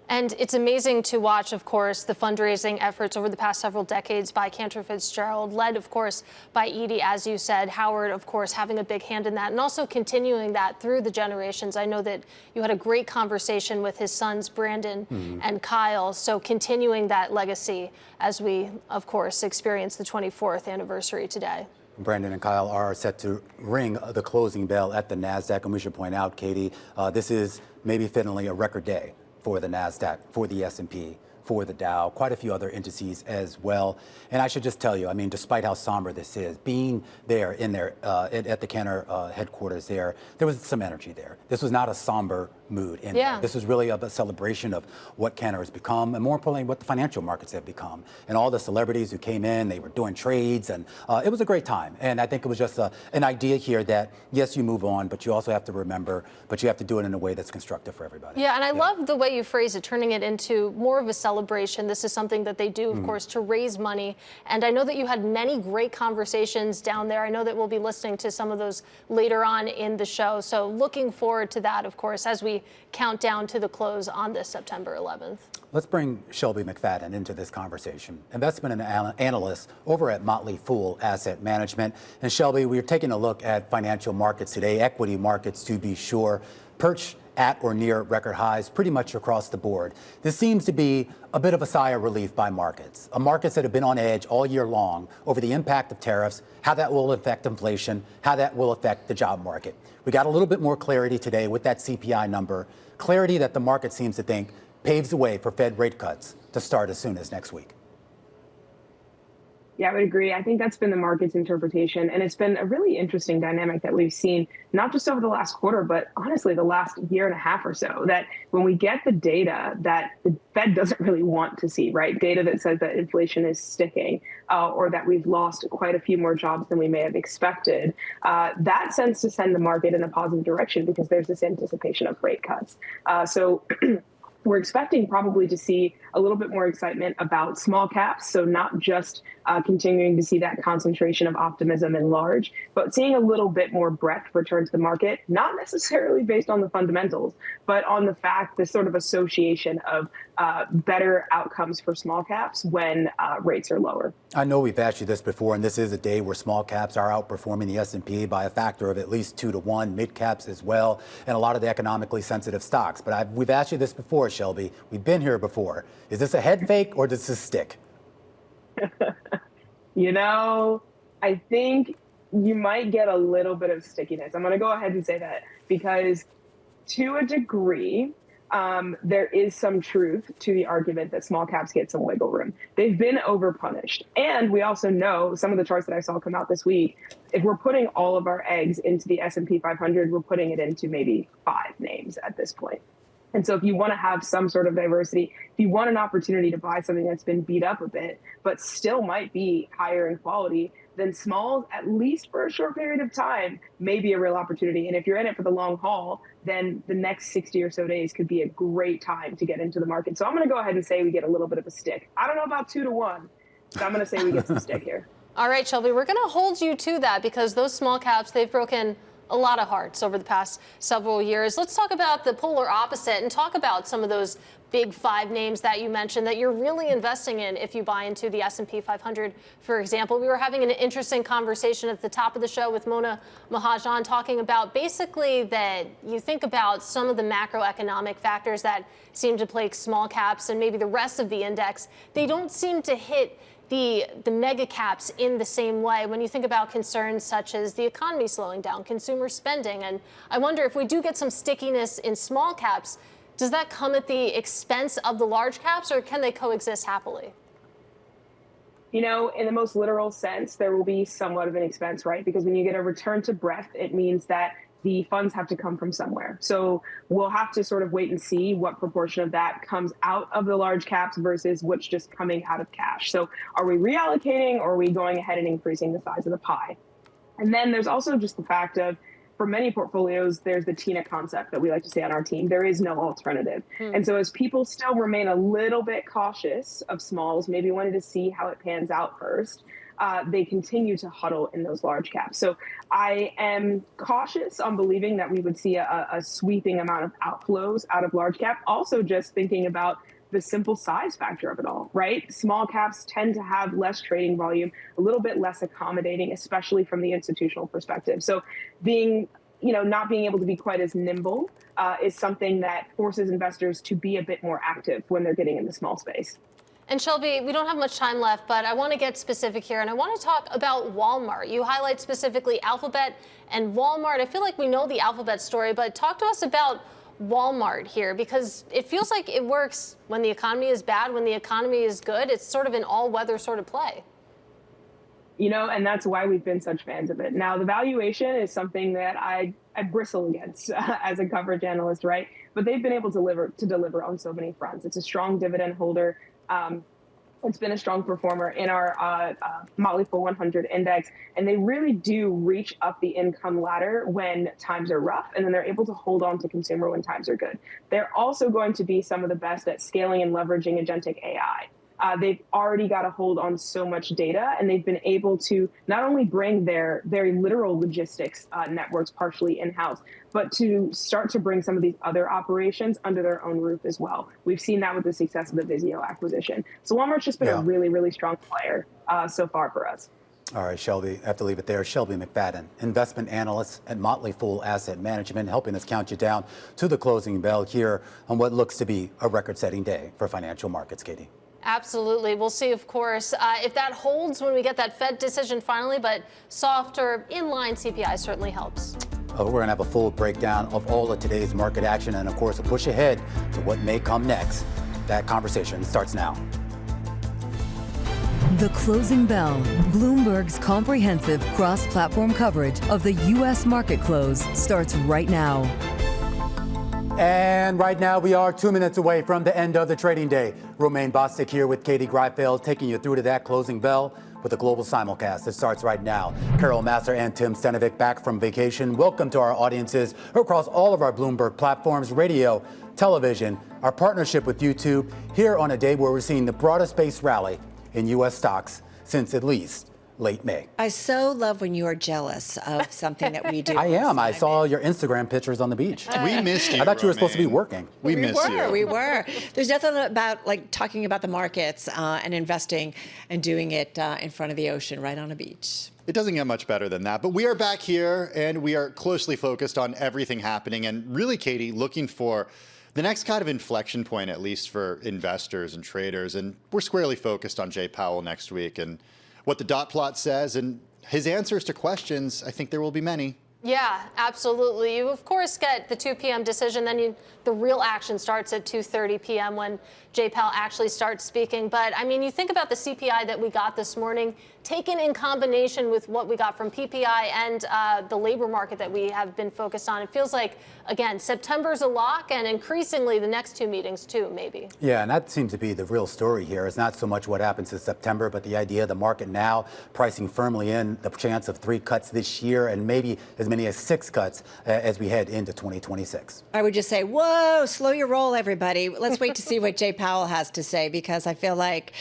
S3: And it's amazing to watch, of course, the fundraising efforts over the past several decades by Cantor Fitzgerald, led, of course, by Edie, as you said. Howard, of course, having a big hand in that and also continuing that through the generations. I know that you had a great conversation with his sons, Brandon and Kyle. So continuing that legacy as we, of course, experience the 24th anniversary today.
S2: Brandon and Kyle are set to ring the closing bell at the NASDAQ. And we should point out, Katie, this is maybe fittingly a record day for the NASDAQ, for the S&P, for the Dow, quite a few other indices as well. And I should just tell you, I mean, despite how somber this is, being there in there at the Cantor headquarters there was some energy there. This was not a somber mood in there. This was really a celebration of what Cantor has become, and more importantly, what the financial markets have become. And all the celebrities who came in, they were doing trades, and it was a great time. And I think it was just an idea here that, yes, you move on, but you also have to remember, but you have to do it in a way that's constructive for everybody.
S3: Yeah, and I love the way you phrase it, turning it into more of a celebration. This is something that they do, of course, to raise money. And I know that you had many great conversations down there. I know that we'll be listening to some of those later on in the show. So looking forward to that, of course, as we count down to the close on this September 11th.
S2: Let's bring Shelby McFaddin into this conversation, investment analyst over at Motley Fool Asset Management. And Shelby, we're taking a look at financial markets today, equity markets to be sure, perched at or near record highs pretty much across the board. This seems to be a bit of a sigh of relief by markets, markets that have been on edge all year long over the impact of tariffs, how that will affect inflation, how that will affect the job market. We got a little bit more clarity today with that CPI number, clarity that the market seems to think paves the way for Fed rate cuts to start as soon as next week.
S11: Yeah, I would agree. I think that's been the market's interpretation. And it's been a really interesting dynamic that we've seen, not just over the last quarter, but honestly, the last year and a half or so, that when we get the data that the Fed doesn't really want to see, right? Data that says that inflation is sticking or that we've lost quite a few more jobs than we may have expected, that tends to send the market in a positive direction because there's this anticipation of rate cuts. So we're expecting probably to see a little bit more excitement about small caps. So not just continuing to see that concentration of optimism in large, but seeing a little bit more breadth return to the market, not necessarily based on the fundamentals, but on the fact, this sort of association of better outcomes for small caps when rates are lower.
S2: I know we've asked you this before, and this is a day where small caps are outperforming the S&P by a factor of at least 2 to 1, mid caps as well, and a lot of the economically sensitive stocks. But we've asked you this before, Shelby. We've been here before. Is this a head fake or does this stick?
S11: You know, I think you might get a little bit of stickiness. I'm going to go ahead and say that because to a degree, there is some truth to the argument that small caps get some wiggle room. They've been overpunished. And we also know some of the charts that I saw come out this week, if we're putting all of our eggs into the S&P 500, we're putting it into maybe 5 names at this point. And so if you want to have some sort of diversity, if you want an opportunity to buy something that's been beat up a bit, but still might be higher in quality, then smalls, at least for a short period of time, may be a real opportunity. And if you're in it for the long haul, then the next 60 or so days could be a great time to get into the market. So I'm going to go ahead and say we get a little bit of a stick. I don't know about 2 to 1, but I'm going to say we get some stick here.
S3: All right, Shelby, we're going to hold you to that because those small caps, they've broken a lot of hearts over the past several years. Let's talk about the polar opposite and talk about some of those big 5 names that you mentioned that you're really investing in if you buy into the S&P 500, for example. We were having an interesting conversation at the top of the show with Mona Mahhajan talking about basically that you think about some of the macroeconomic factors that seem to plague small caps and maybe the rest of the index. They don't seem to hit the mega caps in the same way when you think about concerns such as the economy slowing down, consumer spending. And I wonder if we do get some stickiness in small caps, does that come at the expense of the large caps, or can they coexist happily?
S11: You know, in the most literal sense, there will be somewhat of an expense, right? Because when you get a return to breadth, it means that the funds have to come from somewhere. So we'll have to sort of wait and see what proportion of that comes out of the large caps versus what's just coming out of cash. So are we reallocating, or are we going ahead and increasing the size of the pie? And then there's also just the fact of, for many portfolios, there's the TINA concept that we like to say on our team. There is no alternative. And so as people still remain a little bit cautious of smalls, maybe wanted to see how it pans out first, they continue to huddle in those large caps. So I am cautious on believing that we would see a sweeping amount of outflows out of large cap. Also just thinking about the simple size factor of it all, right? Small caps tend to have less trading volume, a little bit less accommodating, especially from the institutional perspective. So not being able to be quite as nimble is something that forces investors to be a bit more active when they're getting in the small space.
S3: And Shelby, we don't have much time left, but I want to get specific here, and I want to talk about Walmart. You highlight specifically Alphabet and Walmart. I feel like we know the Alphabet story, but talk to us about Walmart here, because it feels like it works when the economy is bad, when the economy is good. It's sort of an all-weather sort of play.
S11: You know, and that's why we've been such fans of it. Now, the valuation is something that I bristle against as a coverage analyst, right? But they've been able to deliver on so many fronts. It's a strong dividend holder. It's been a strong performer in our Motley Full 100 index, and they really do reach up the income ladder when times are rough, and then they're able to hold on to consumer when times are good. They're also going to be some of the best at scaling and leveraging agentic AI. They've already got a hold on so much data, and they've been able to not only bring their very literal logistics networks partially in-house, but to start to bring some of these other operations under their own roof as well. We've seen that with the success of the Vizio acquisition. So Walmart's just been a really, really strong player so far for us.
S2: All right, Shelby, I have to leave it there. Shelby McFaddin, investment analyst at Motley Fool Asset Management, helping us count you down to the closing bell here on what looks to be a record-setting day for financial markets, Katie.
S3: Absolutely. We'll see, of course, if that holds when we get that Fed decision finally, but softer, in-line CPI certainly helps.
S2: We're going to have a full breakdown of all of today's market action and, of course, a push ahead to what may come next. That conversation starts now.
S1: The Closing Bell, Bloomberg's comprehensive cross-platform coverage of the U.S. market close, starts right now.
S2: And right now, we are 2 minutes away from the end of the trading day. Romaine Bostick here with Katie Greifeld, taking you through to that closing bell with a global simulcast that starts right now. Carol Massar and Tim Stenovic back from vacation. Welcome to our audiences across all of our Bloomberg platforms, radio, television, our partnership with YouTube, here on a day where we're seeing the broadest base rally in U.S. stocks since at least late May.
S12: I so love when you are jealous of something that we do.
S2: I am. I saw your Instagram pictures on the beach.
S13: We missed you.
S2: I thought you were supposed to be working.
S13: We missed you.
S12: We were. There's nothing about like talking about the markets and investing and doing it in front of the ocean, right on a beach.
S13: It doesn't get much better than that. But we are back here, and we are closely focused on everything happening. And really, Katie, looking for the next kind of inflection point, at least for investors and traders. And we're squarely focused on Jay Powell next week and what the dot plot says and his answers to questions. I think there will be many.
S3: Yeah, absolutely. You, of course, get the 2 p.m. decision. Then the real action starts at 2:30 p.m. when Jay Powell actually starts speaking. But, I mean, you think about the CPI that we got this morning, taken in combination with what we got from PPI and the labor market that we have been focused on. It feels like, again, September's a lock, and increasingly the next 2 meetings, too, maybe.
S2: Yeah, and that seems to be the real story here. It's not so much what happens in September, but the idea of the market now pricing firmly in the chance of 3 cuts this year and maybe as many as 6 cuts as we head into 2026.
S12: I would just say, whoa, slow your roll, everybody. Let's wait to see what Jay Powell has to say, because I feel like,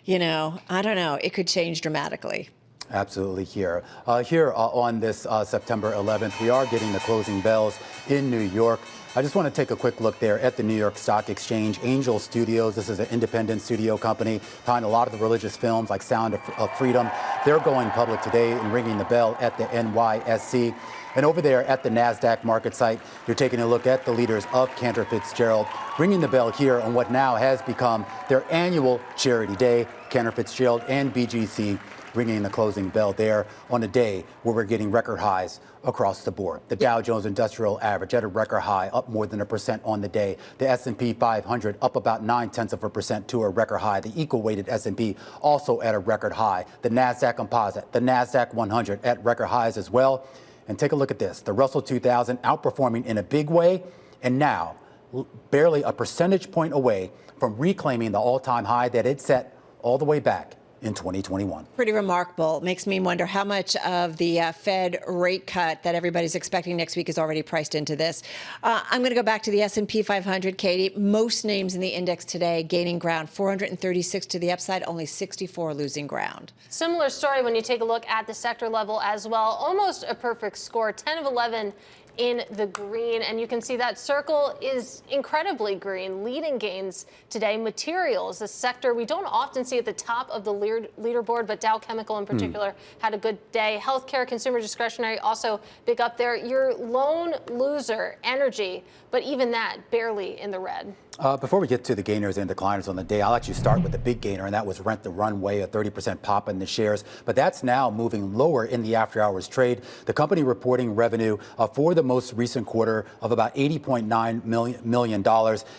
S12: I don't know, it could change dramatically.
S2: Absolutely here. On this September 11th, we are getting the closing bells in New York. I just want to take a quick look there at the New York Stock Exchange. Angel Studios, this is an independent studio company behind a lot of the religious films like Sound of Freedom. They're going public today and ringing the bell at the NYSE. And over there at the NASDAQ market site, you're taking a look at the leaders of Cantor Fitzgerald, ringing the bell here on what now has become their annual charity day. Cantor Fitzgerald and BGC ringing the closing bell there on a day where we're getting record highs across the board. The Dow Jones Industrial Average at a record high, up more than 1% on the day. The S&P 500 up about 0.9% to a record high. The equal-weighted S&P also at a record high. The NASDAQ Composite, the NASDAQ 100 at record highs as well. And take a look at this. The Russell 2000 outperforming in a big way, and now barely a percentage point away from reclaiming the all-time high that it set all the way back in 2021.
S12: Pretty remarkable. Makes me wonder how much of the Fed rate cut that everybody's expecting next week is already priced into this. I'm going to go back to the S&P 500, Katie. Most names in the index today gaining ground, 436 to the upside, only 64 losing ground.
S3: Similar story when you take a look at the sector level as well. Almost a perfect score, 10 of 11 in the green, and you can see that circle is incredibly green, leading gains today. Materials, a sector we don't often see at the top of the leaderboard, but Dow Chemical in particular had a good day. Healthcare, consumer discretionary also big up there. Your lone loser, energy, but even that barely in the red.
S2: Before we get to the gainers and decliners on the day, I'll actually start with the big gainer, and that was Rent the Runway, a 30% pop in the shares. But that's now moving lower in the after-hours trade. The company reporting revenue for the most recent quarter of about $80.9 million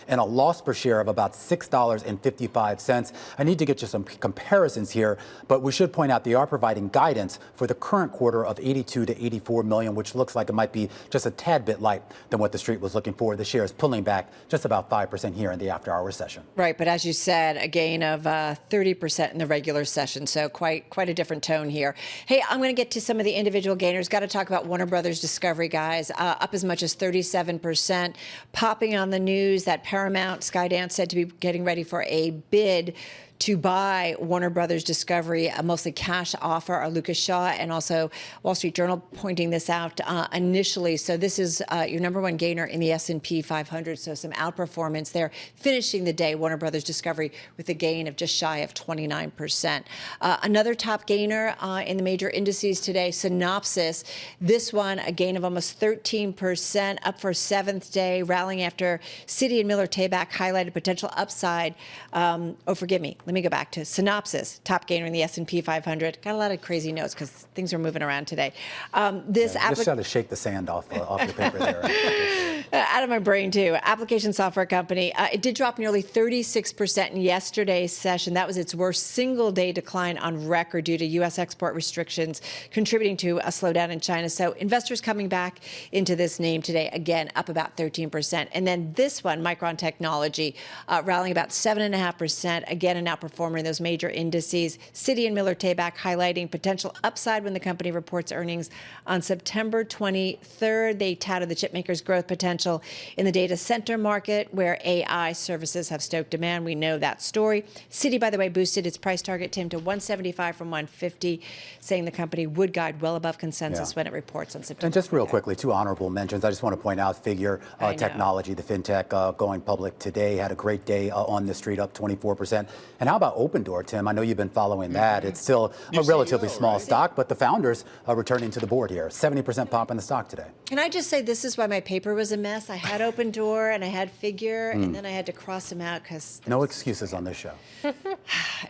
S2: and a loss per share of about $6.55. I need to get you some comparisons here, but we should point out they are providing guidance for the current quarter of 82 to 84 million, which looks like it might be just a tad bit light than what the street was looking for. The shares pulling back just about 5% here in the after-hours session.
S12: Right, but as you said, a gain of 30% in the regular session, so quite a different tone here. Hey, I'm going to get to some of the individual gainers. Got to talk about Warner Brothers Discovery, guys, up as much as 37%. Popping on the news that Paramount, Skydance said to be getting ready for a bid to buy Warner Brothers Discovery, a mostly cash offer. Are Lucas Shaw and also Wall Street Journal pointing this out initially. So this is your number one gainer in the S&P 500. So some outperformance there, finishing the day, Warner Brothers Discovery with a gain of just shy of 29%. Another top gainer in the major indices today, Synopsys. This one, a gain of almost 13%, up for a seventh day, rallying after Citi and Miller Tabak highlighted potential upside. Forgive me. Let me go back to Synopsys, top gainer in the S&P 500. Got a lot of crazy notes because things are moving around today.
S2: Just trying to shake the sand off the paper there.
S12: Out of my brain, too. Application software company. It did drop nearly 36% in yesterday's session. That was its worst single-day decline on record due to U.S. export restrictions, contributing to a slowdown in China. So investors coming back into this name today, again, up about 13%. And then this one, Micron Technology, rallying about 7.5%, again, an outperformer in those major indices. Citi and Miller Tabak highlighting potential upside when the company reports earnings on September 23rd. They touted the chipmakers' growth potential in the data center market, where AI services have stoked demand. We know that story. Citi, by the way, boosted its price target, Tim, to 175 from 150, saying the company would guide well above consensus when it reports on September.
S2: And just real quickly, two honorable mentions. I just want to point out Figure Technology, the fintech going public today, had a great day on the street, up 24%. And how about Open Door, Tim? I know you've been following that. It's still a relatively small stock, but the founders are returning to the board here. 70% pop in the stock today.
S12: Can I just say this is why my paper was a mess? I had Open Door and I had Figure, and then I had to cross them out because
S2: no excuses on this show.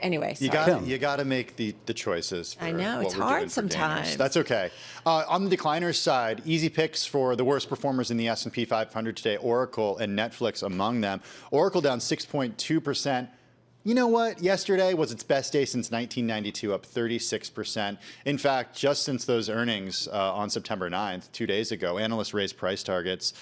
S12: Anyway,
S13: you got to make the choices. For
S12: I know
S13: what
S12: it's
S13: we're
S12: hard
S13: doing
S12: sometimes.
S13: That's okay. On the decliners side, easy picks for the worst performers in the S&P 500 today: Oracle and Netflix among them. Oracle down 6.2%. You know what? Yesterday was its best day since 1992, up 36%. In fact, just since those earnings on September 9th, 2 days ago, analysts raised price targets.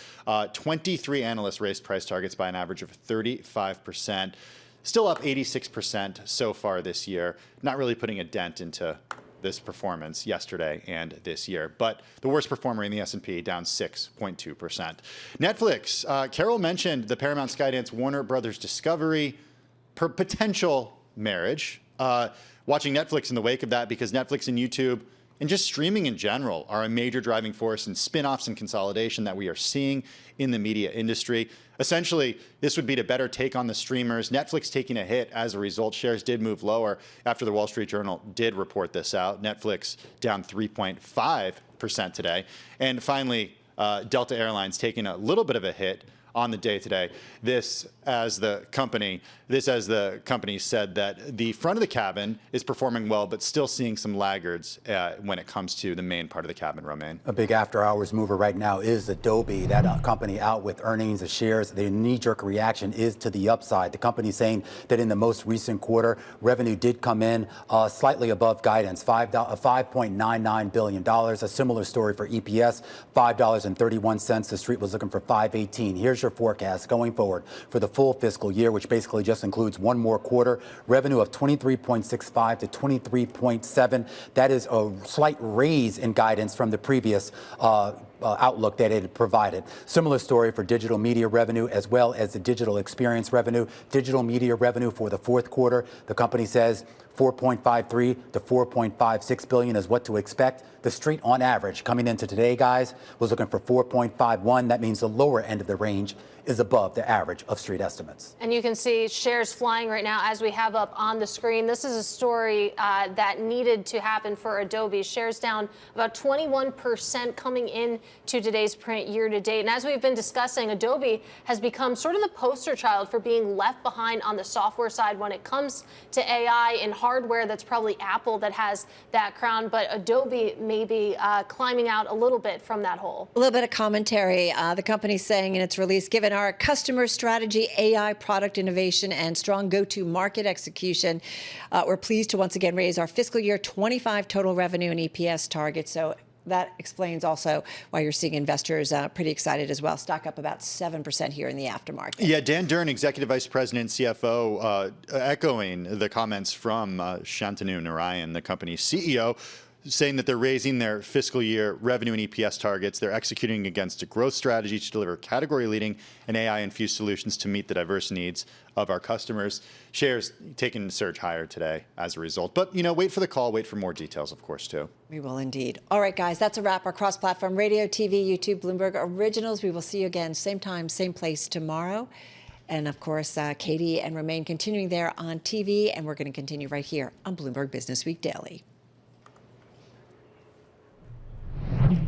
S13: 23 analysts raised price targets by an average of 35%. Still up 86% so far this year. Not really putting a dent into this performance yesterday and this year. But the worst performer in the S&P, down 6.2%. Netflix, Carol mentioned the Paramount Skydance Warner Brothers Discovery potential marriage. watching Netflix in the wake of that, because Netflix and YouTube and just streaming in general are a major driving force in spin-offs and consolidation that we are seeing in the media industry. Essentially, this would be to better take on the streamers. Netflix taking a hit as a result. Shares did move lower after the Wall Street Journal did report this out. Netflix down 3.5% today. And finally, Delta Airlines taking a little bit of a hit on the day today. This as the company said that the front of the cabin is performing well, but still seeing some laggards when it comes to the main part of the cabin, Romaine.
S2: A big after-hours mover right now is Adobe, that company out with earnings. The shares, the knee-jerk reaction is to the upside. The company saying that in the most recent quarter, revenue did come in slightly above guidance, $5.99 billion. A similar story for EPS, $5.31. The street was looking for $5.18. Here's your forecast going forward for the full fiscal year, which basically just includes one more quarter. Revenue of 23.65 to 23.7. That is a slight raise in guidance from the previous outlook that it had provided. Similar story for digital media revenue as well as the digital experience revenue. Digital media revenue for the fourth quarter, the company says 4.53 to 4.56 billion is what to expect. The street on average coming into today, guys, was looking for 4.51. That means the lower end of the range is above the average of street estimates.
S3: And you can see shares flying right now as we have up on the screen. This is a story that needed to happen for Adobe. Shares down about 21% coming in to today's print year to date. And as we've been discussing, Adobe has become sort of the poster child for being left behind on the software side when it comes to AI and hardware. That's probably Apple that has that crown, but Adobe may be climbing out a little bit from that hole.
S12: A little bit of commentary. The company's saying in its release, given our customer strategy, AI product innovation, and strong go-to-market execution, we're pleased to once again raise our fiscal year 25 total revenue and EPS targets. So that explains also why you're seeing investors pretty excited as well. Stock up about 7% here in the aftermarket.
S13: Yeah, Dan Darren, Executive Vice President, CFO, echoing the comments from Shantanu Narayan, the company's CEO, saying that they're raising their fiscal year revenue and EPS targets. They're executing against a growth strategy to deliver category-leading and AI-infused solutions to meet the diverse needs of our customers. Shares taking a surge higher today as a result. But, you know, wait for the call. Wait for more details, of course, too.
S12: We will indeed. All right, guys, that's a wrap. Our cross-platform radio, TV, YouTube, Bloomberg Originals. We will see you again, same time, same place tomorrow. And, of course, Katie and Romaine continuing there on TV. And we're going to continue right here on Bloomberg Business Week Daily.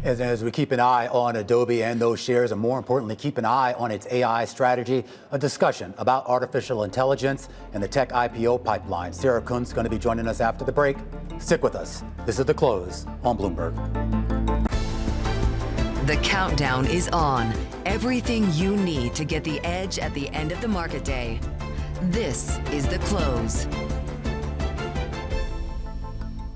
S2: As we keep an eye on Adobe and those shares, and more importantly, keep an eye on its AI strategy, a discussion about artificial intelligence and the tech IPO pipeline. Sarah Kunst is going to be joining us after the break. Stick with us. This is The Close on Bloomberg.
S1: The countdown is on. Everything you need to get the edge at the end of the market day. This is The Close.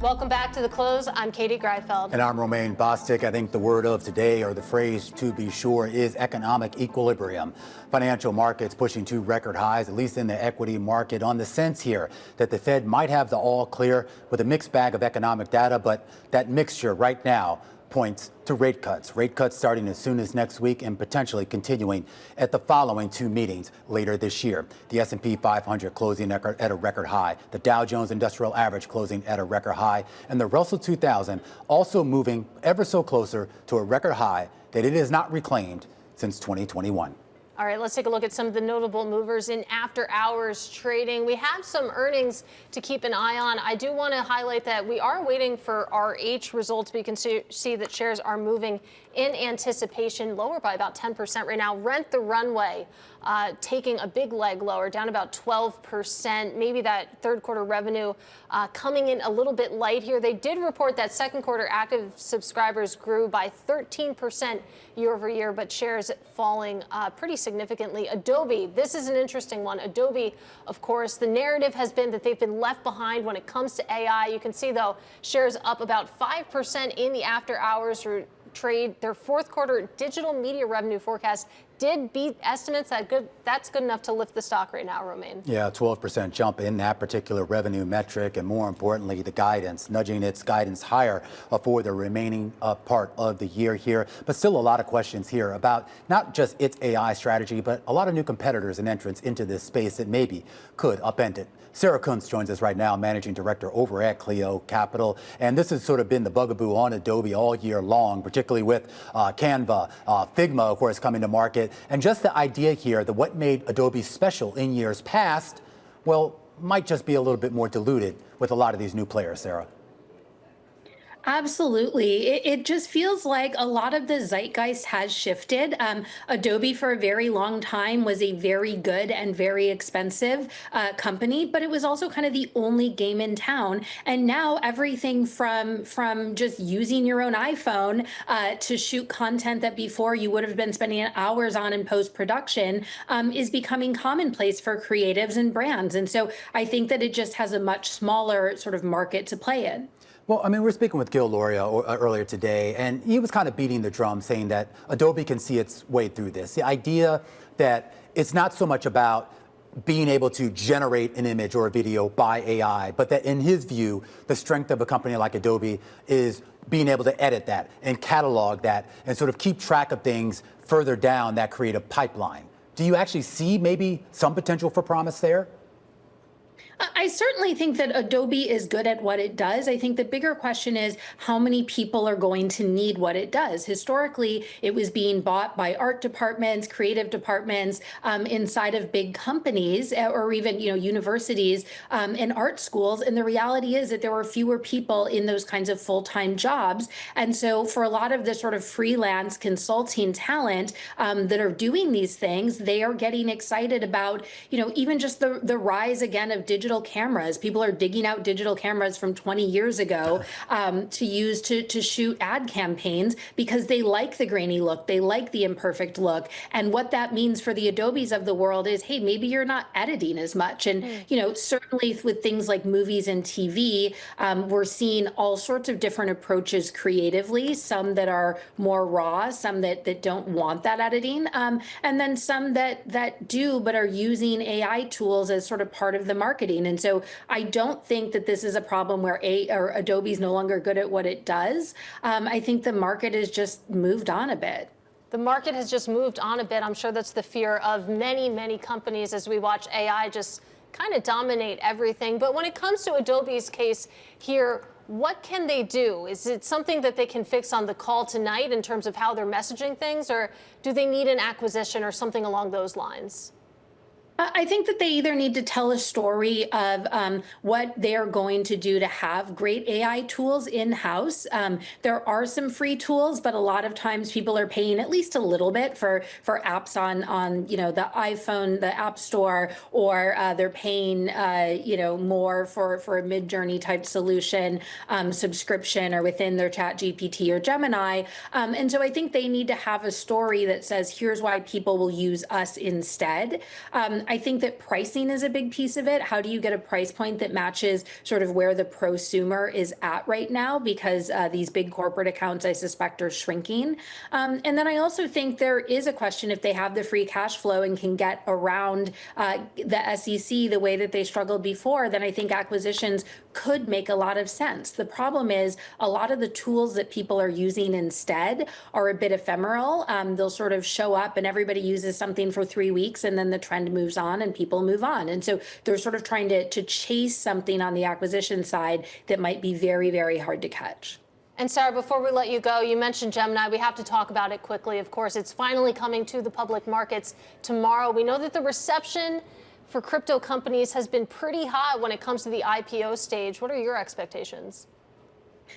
S3: Welcome back to The Close. I'm Katie Greifeld.
S2: And I'm Romaine Bostick. I think the word of today, or the phrase to be sure, is economic equilibrium. Financial markets pushing to record highs, at least in the equity market, on the sense here that the Fed might have the all clear with a mixed bag of economic data, but that mixture right now points to rate cuts. Rate cuts starting as soon as next week and potentially continuing at the following two meetings later this year. The S&P 500 closing at a record high, the Dow Jones Industrial Average closing at a record high, and the Russell 2000 also moving ever so closer to a record high that it has not reclaimed since 2021.
S3: All right, let's take a look at some of the notable movers in after-hours trading. We have some earnings to keep an eye on. I do want to highlight that we are waiting for RH results. We can see that shares are moving in anticipation, lower by about 10% right now. Rent the Runway taking a big leg lower, down about 12%. Maybe that third quarter revenue coming in a little bit light here. They did report that second quarter active subscribers grew by 13% year over year, but shares falling pretty significantly. Adobe, this is an interesting one. Adobe, of course, the narrative has been that they've been left behind when it comes to AI. You can see, though, shares up about 5% in the after hours trade. Their fourth quarter digital media revenue forecast did beat estimates. That's good enough to lift the stock right now, Romain.
S2: Yeah, 12% jump in that particular revenue metric, and more importantly, the guidance, nudging its guidance higher for the remaining part of the year here. But still a lot of questions here about not just its AI strategy, but a lot of new competitors and entrants into this space that maybe could upend it. Sarah Kunst joins us right now, Managing Director over at Cleo Capital. And this has sort of been the bugaboo on Adobe all year long, particularly with Canva, Figma, of course, coming to market. And just the idea here that what made Adobe special in years past, well, might just be a little bit more diluted with a lot of these new players, Sarah.
S14: Absolutely. It just feels like a lot of the zeitgeist has shifted. Adobe for a very long time was a very good and very expensive company, but it was also kind of the only game in town. And now everything from just using your own iPhone to shoot content that before you would have been spending hours on in post-production is becoming commonplace for creatives and brands. And so I think that it just has a much smaller sort of market to play in.
S2: Well, I mean, we were speaking with Gil Luria earlier today, and he was kind of beating the drum, saying that Adobe can see its way through this. The idea that it's not so much about being able to generate an image or a video by AI, but that in his view, the strength of a company like Adobe is being able to edit that and catalog that and sort of keep track of things further down that creative pipeline. Do you actually see maybe some potential for promise there?
S14: I certainly think that Adobe is good at what it does. I think the bigger question is how many people are going to need what it does. Historically, it was being bought by art departments, creative departments inside of big companies or even universities and art schools. And the reality is that there were fewer people in those kinds of full-time jobs. And so for a lot of the sort of freelance consulting talent that are doing these things, they are getting excited about, even just the rise again of digital cameras. People are digging out digital cameras from 20 years ago to use to shoot ad campaigns because they like the grainy look, they like the imperfect look. And what that means for the Adobes of the world is, hey, maybe you're not editing as much. And, certainly with things like movies and TV, we're seeing all sorts of different approaches creatively, some that are more raw, some that don't want that editing, and then some that do, but are using AI tools as sort of part of the marketing. And so I don't think that this is a problem where Adobe's no longer good at what it does. I think the market has just moved on a bit.
S3: The market has just moved on a bit. I'm sure that's the fear of many, many companies as we watch AI just kind of dominate everything. But when it comes to Adobe's case here, what can they do? Is it something that they can fix on the call tonight in terms of how they're messaging things, or do they need an acquisition or something along those lines?
S14: I think that they either need to tell a story of what they're going to do to have great AI tools in-house. There are some free tools, but a lot of times people are paying at least a little bit for apps on the iPhone, the App Store, or they're paying more for a Mid-Journey type solution subscription or within their ChatGPT or Gemini. And so I think they need to have a story that says, here's why people will use us instead. I think that pricing is a big piece of it. How do you get a price point that matches sort of where the prosumer is at right now? Because these big corporate accounts, I suspect, are shrinking. And then I also think there is a question if they have the free cash flow and can get around the SEC the way that they struggled before, then I think acquisitions could make a lot of sense. The problem is a lot of the tools that people are using instead are a bit ephemeral. They'll sort of show up and everybody uses something for 3 weeks and then the trend moves on and people move on. And so they're sort of trying to chase something on the acquisition side that might be very, very hard to catch.
S3: And Sarah, before we let you go, you mentioned Gemini. We have to talk about it quickly. Of course, it's finally coming to the public markets tomorrow. We know that the reception for crypto companies has been pretty high when it comes to the IPO stage. What are your expectations?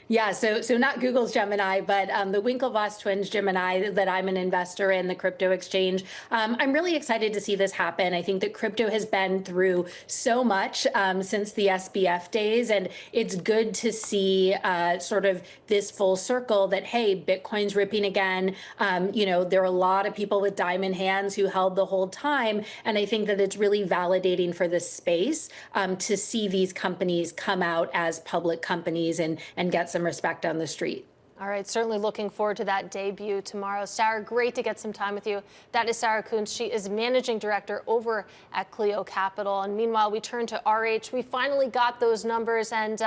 S14: Yeah, so not Google's Gemini, but the Winklevoss twins Gemini that I'm an investor in, the crypto exchange. I'm really excited to see this happen. I think that crypto has been through so much since the SBF days, and it's good to see sort of this full circle that, hey, Bitcoin's ripping again. There are a lot of people with diamond hands who held the whole time, and I think that it's really validating for this space to see these companies come out as public companies and get some respect on the street.
S3: All right, certainly looking forward to that debut tomorrow. Sarah, great to get some time with you. That is Sarah Kunst. She is Managing Director over at Cleo Capital. And meanwhile, we turn to RH. We finally got those numbers, and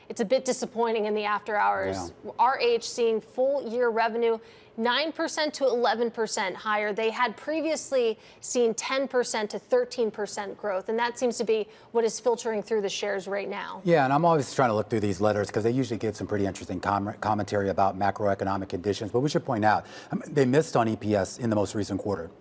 S3: it's a bit disappointing in the after hours. Yeah. RH seeing full year revenue 9% to 11% higher. They had previously seen 10% to 13% growth, and that seems to be what is filtering through the shares right now.
S2: Yeah, and I'm always trying to look through these letters because they usually give some pretty interesting commentary about macroeconomic conditions. But we should point out, they missed on EPS in the most recent quarter.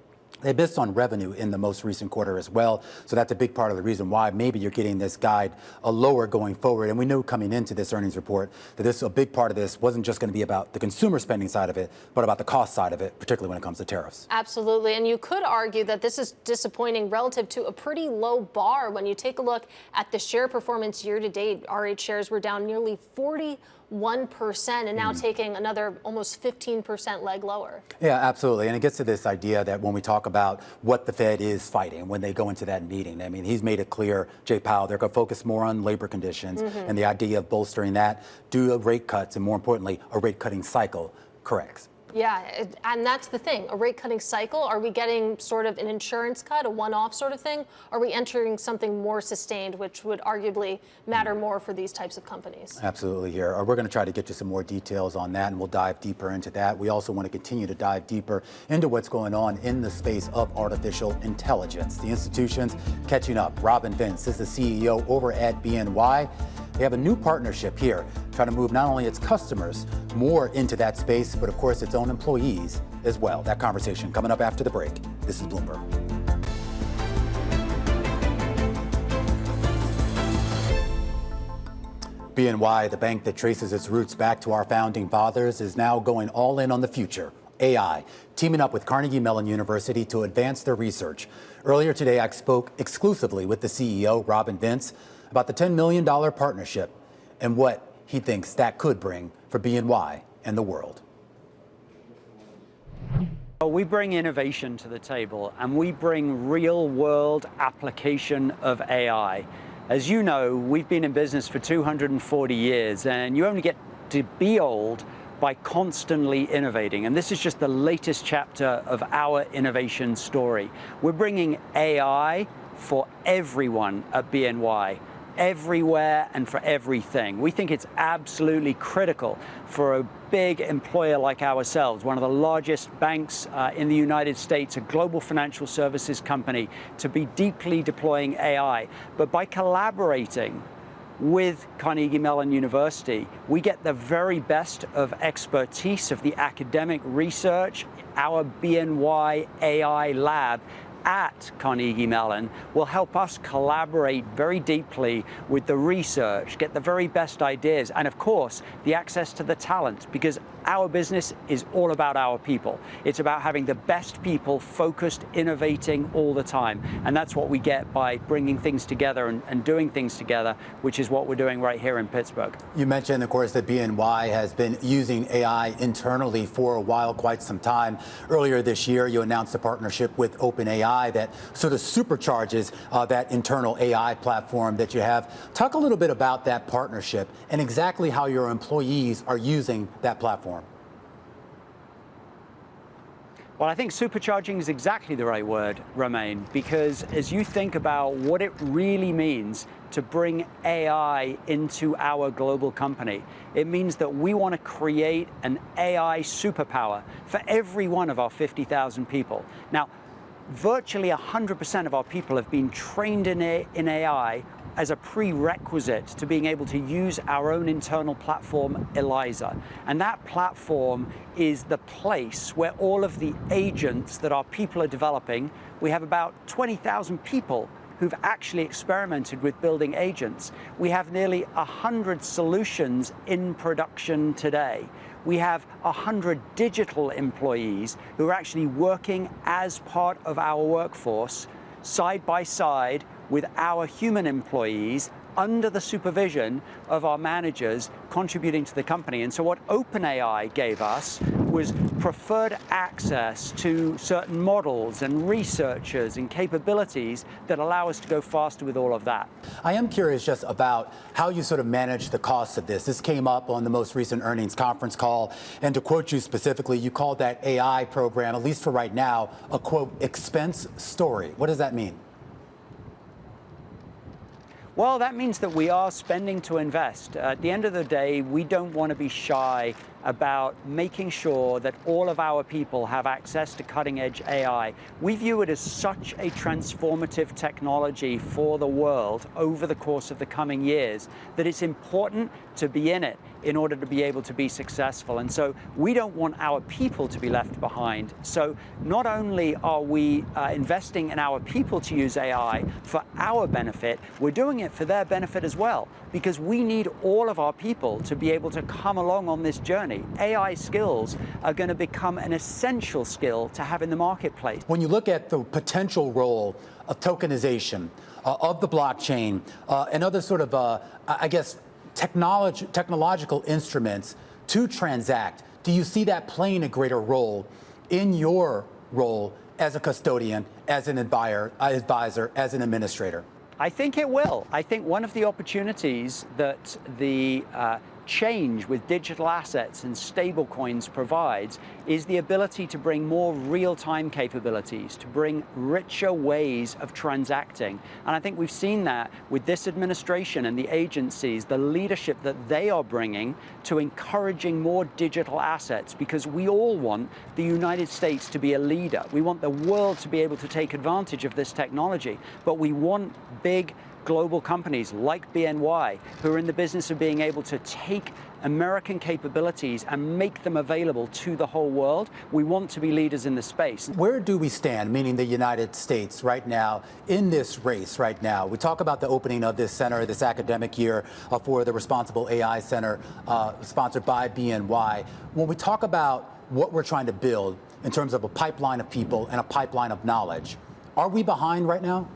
S2: They missed on revenue in the most recent quarter as well. So that's a big part of the reason why maybe you're getting this guide lower going forward. And we knew coming into this earnings report that a big part of this wasn't just going to be about the consumer spending side of it, but about the cost side of it, particularly when it comes to tariffs.
S3: Absolutely. And you could argue that this is disappointing relative to a pretty low bar. When you take a look at the share performance year to date, RH shares were down nearly 41% and now taking another almost 15% leg lower.
S2: Yeah, absolutely. And it gets to this idea that when we talk about what the Fed is fighting when they go into that meeting, I mean, he's made it clear, Jay Powell, they're going to focus more on labor conditions and the idea of bolstering that, do rate cuts, and more importantly, a rate cutting cycle corrects.
S3: Yeah, and that's the thing. A rate cutting cycle, are we getting sort of an insurance cut, a one-off sort of thing? Are we entering something more sustained, which would arguably matter more for these types of companies?
S2: Absolutely here. We're going to try to get you some more details on that, and we'll dive deeper into that. We also want to continue to dive deeper into what's going on in the space of artificial intelligence. The institution's catching up. Robin Vince is the CEO over at BNY. They have a new partnership here, trying to move not only its customers more into that space, but of course its own employees as well. That conversation coming up after the break. This is Bloomberg. BNY, the bank that traces its roots back to our founding fathers, is now going all in on the future, AI, teaming up with Carnegie Mellon University to advance their research. Earlier today, I spoke exclusively with the CEO, Robin Vince, about the $10 million partnership and what he thinks that could bring for BNY and the world.
S15: We bring innovation to the table, and we bring real-world application of AI. As you know, we've been in business for 240 years, and you only get to be old by constantly innovating. And this is just the latest chapter of our innovation story. We're bringing AI for everyone at BNY, everywhere and for everything. We think it's absolutely critical for a big employer like ourselves, one of the largest banks in the United States, a global financial services company, to be deeply deploying AI. But by collaborating with Carnegie Mellon University, we get the very best of expertise of the academic research. Our BNY AI lab at Carnegie Mellon will help us collaborate very deeply with the research, get the very best ideas, and of course, the access to the talent, because our business is all about our people. It's about having the best people focused, innovating all the time. And that's what we get by bringing things together and doing things together, which is what we're doing right here in Pittsburgh.
S2: You mentioned, of course, that BNY has been using AI internally for a while, quite some time. Earlier this year, you announced a partnership with OpenAI that sort of supercharges that internal AI platform that you have. Talk a little bit about that partnership and exactly how your employees are using that platform.
S15: Well, I think supercharging is exactly the right word, Romain, because as you think about what it really means to bring AI into our global company, it means that we want to create an AI superpower for every one of our 50,000 people. Now, virtually 100% of our people have been trained in AI as a prerequisite to being able to use our own internal platform, Eliza. And that platform is the place where all of the agents that our people are developing, we have about 20,000 people who've actually experimented with building agents. We have nearly 100 solutions in production today. We have 100 digital employees who are actually working as part of our workforce, side by side with our human employees under the supervision of our managers contributing to the company. And so what OpenAI gave us was preferred access to certain models and researchers and capabilities that allow us to go faster with all of that.
S2: I am curious just about how you sort of manage the costs of this. This came up on the most recent earnings conference call. And to quote you specifically, you called that AI program, at least for right now, a, quote, expense story. What does that mean?
S15: Well, that means that we are spending to invest. At the end of the day, we don't want to be shy about making sure that all of our people have access to cutting-edge AI. We view it as such a transformative technology for the world over the course of the coming years that it's important to be in it in order to be able to be successful. And so we don't want our people to be left behind. So not only are we investing in our people to use AI for our benefit, we're doing it for their benefit as well, because we need all of our people to be able to come along on this journey. AI skills are going to become an essential skill to have in the marketplace.
S2: When you look at the potential role of tokenization, of the blockchain, and other sort of, I guess, technological instruments to transact, do you see that playing a greater role in your role as a custodian, as an advisor, as an administrator?
S15: I think it will. I think one of the opportunities that the change with digital assets and stablecoins provides is the ability to bring more real-time capabilities, to bring richer ways of transacting. And I think we've seen that with this administration and the agencies, the leadership that they are bringing to encouraging more digital assets, because we all want the United States to be a leader. We want the world to be able to take advantage of this technology, but we want big global companies like BNY, who are in the business of being able to take American capabilities and make them available to the whole world. We want to be leaders in the space.
S2: Where do we stand, meaning the United States right now, in this race right now? We talk about the opening of this center this academic year for the Responsible AI Center, sponsored by BNY. When we talk about what we're trying to build in terms of a pipeline of people and a pipeline of knowledge, are we behind right now?